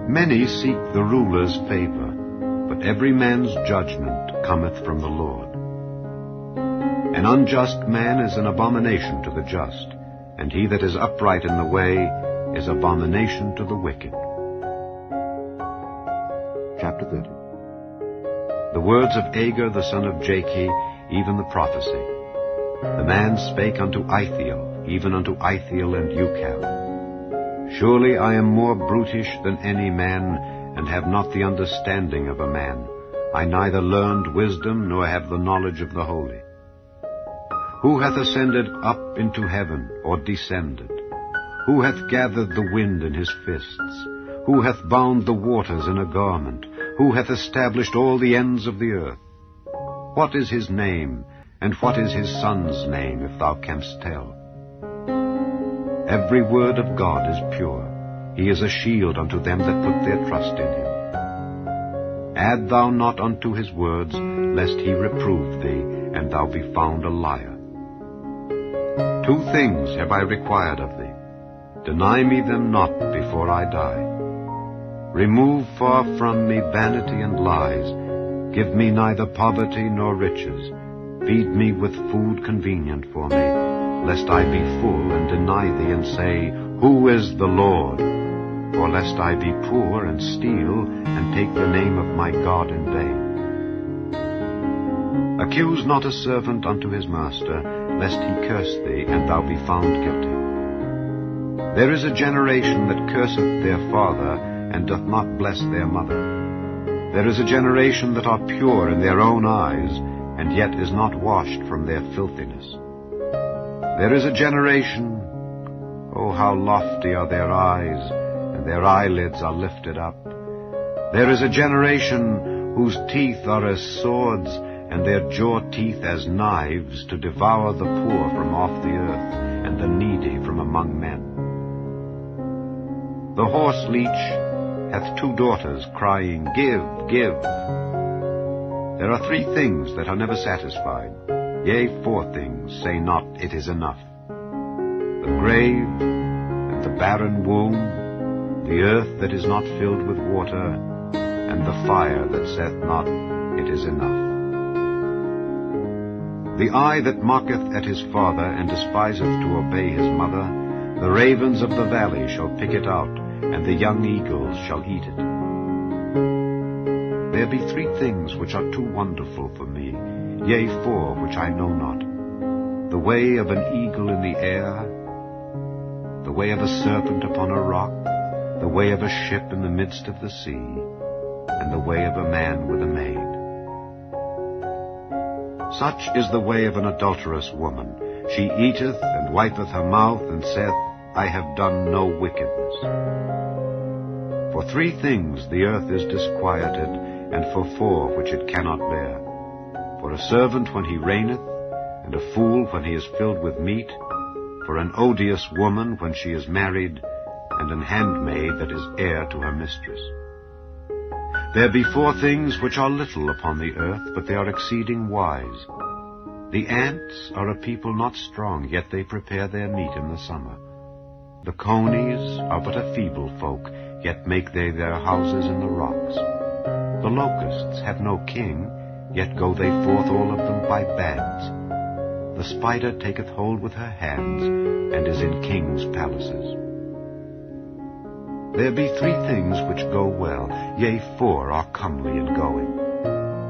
Many seek the ruler's favor, but every man's judgment cometh from the Lord. An unjust man is an abomination to the just, and he that is upright in the way is abomination to the wicked. Chapter 30. The words of Agur the son of Jakeh, even the prophecy. The man spake unto Ithiel, even unto Ithiel and Ucal. Surely I am more brutish than any man, and have not the understanding of a man. I neither learned wisdom, nor have the knowledge of the holy. Who hath ascended up into heaven, or descended? Who hath gathered the wind in his fists? Who hath bound the waters in a garment? Who hath established all the ends of the earth? What is his name, and what is his son's name, if thou canst tell? Every word of God is pure. He is a shield unto them that put their trust in him. Add thou not unto his words, lest he reprove thee, and thou be found a liar. 2 things have I required of thee. Deny me them not before I die. Remove far from me vanity and lies. Give me neither poverty nor riches. Feed me with food convenient for me, lest I be full and deny thee and say, Who is the Lord? Or lest I be poor and steal and take the name of my God in vain. Accuse not a servant unto his master, lest he curse thee, and thou be found guilty. There is a generation that curseth their father, and doth not bless their mother. There is a generation that are pure in their own eyes, and yet is not washed from their filthiness. There is a generation, oh, how lofty are their eyes, and their eyelids are lifted up. There is a generation whose teeth are as swords, and their jaw teeth as knives, to devour the poor from off the earth, and the needy from among men. The horse leech hath 2 daughters, crying, Give, give. There are 3 things that are never satisfied, yea, 4 things, say not, It is enough. The grave, and the barren womb, the earth that is not filled with water, and the fire that saith not, It is enough. The eye that mocketh at his father, and despiseth to obey his mother, the ravens of the valley shall pick it out, and the young eagles shall eat it. There be 3 things which are too wonderful for me, yea, 4 which I know not. The way of an eagle in the air, the way of a serpent upon a rock, the way of a ship in the midst of the sea, and the way of a man with a maid. Such is the way of an adulterous woman. She eateth and wipeth her mouth, and saith, I have done no wickedness. For 3 things the earth is disquieted, and for 4 which it cannot bear. For a servant when he reigneth, and a fool when he is filled with meat, for an odious woman when she is married, and an handmaid that is heir to her mistress. There be 4 things which are little upon the earth, but they are exceeding wise. The ants are a people not strong, yet they prepare their meat in the summer. The conies are but a feeble folk, yet make they their houses in the rocks. The locusts have no king, yet go they forth all of them by bands. The spider taketh hold with her hands, and is in kings' palaces. There be 3 things which go well, yea, 4 are comely in going.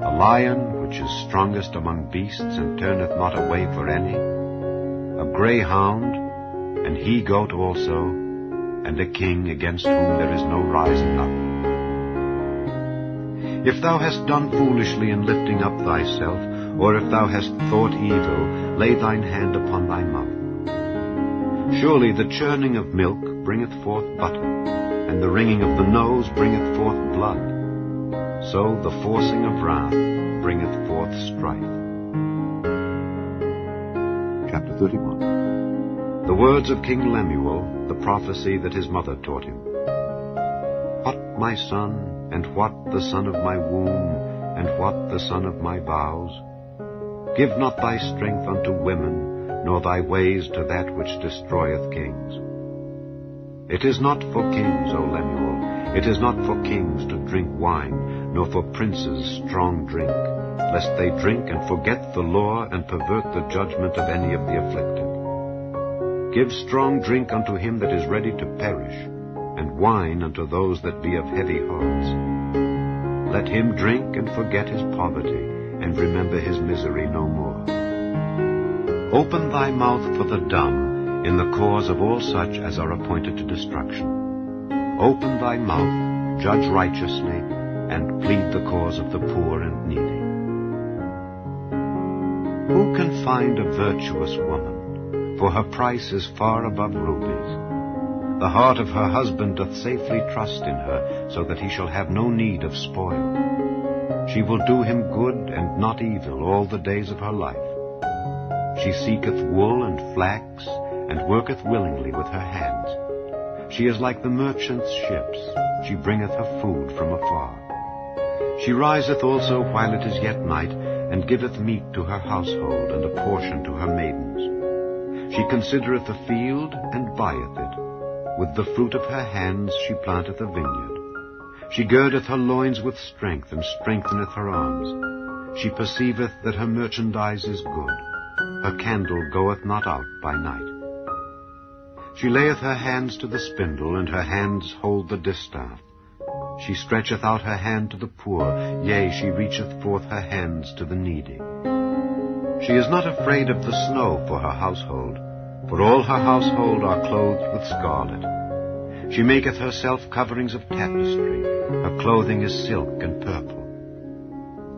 A lion which is strongest among beasts, and turneth not away for any. A greyhound, and he-goat also, and a king against whom there is no rising up. If thou hast done foolishly in lifting up thyself, or if thou hast thought evil, lay thine hand upon thy mouth. Surely the churning of milk bringeth forth butter, and the wringing of the nose bringeth forth blood. So the forcing of wrath bringeth forth strife. Chapter 31. The words of King Lemuel, the prophecy that his mother taught him. What, my son, and what the son of my womb, and what the son of my vows? Give not thy strength unto women, nor thy ways to that which destroyeth kings. It is not for kings, O Lemuel, it is not for kings to drink wine, nor for princes strong drink, lest they drink and forget the law, and pervert the judgment of any of the afflicted. Give strong drink unto him that is ready to perish, and wine unto those that be of heavy hearts. Let him drink and forget his poverty, and remember his misery no more. Open thy mouth for the dumb, in the cause of all such as are appointed to destruction. Open thy mouth, judge righteously, and plead the cause of the poor and needy. Who can find a virtuous woman? For her price is far above rubies. The heart of her husband doth safely trust in her, so that he shall have no need of spoil. She will do him good and not evil all the days of her life. She seeketh wool and flax, and worketh willingly with her hands. She is like the merchant's ships, she bringeth her food from afar. She riseth also while it is yet night, and giveth meat to her household, and a portion to her maidens. She considereth a field, and buyeth it. With the fruit of her hands she planteth a vineyard. She girdeth her loins with strength, and strengtheneth her arms. She perceiveth that her merchandise is good. her candle goeth not out by night. She layeth her hands to the spindle, and her hands hold the distaff. She stretcheth out her hand to the poor, yea, she reacheth forth her hands to the needy. She is not afraid of the snow for her household, for all her household are clothed with scarlet. She maketh herself coverings of tapestry, her clothing is silk and purple.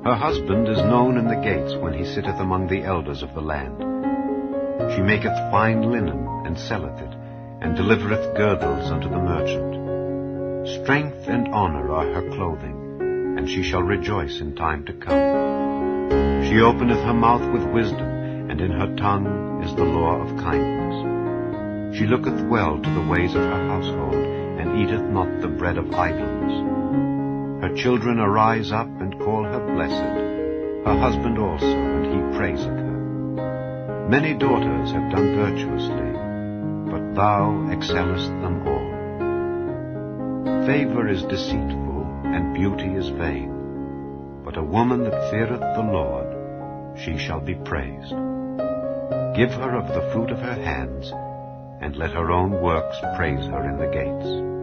Her husband is known in the gates when he sitteth among the elders of the land. She maketh fine linen, and selleth it, and delivereth girdles unto the merchant. Strength and honor are her clothing, and she shall rejoice in time to come. She openeth her mouth with wisdom, and in her tongue is the law of kindness. She looketh well to the ways of her household, and eateth not the bread of idleness. Her children arise up and call her blessed, her husband also, and he praiseth her. Many daughters have done virtuously, but thou excellest them all. Favor is deceitful, and beauty is vain, but a woman that feareth the Lord, she shall be praised. Give her of the fruit of her hands, and let her own works praise her in the gates.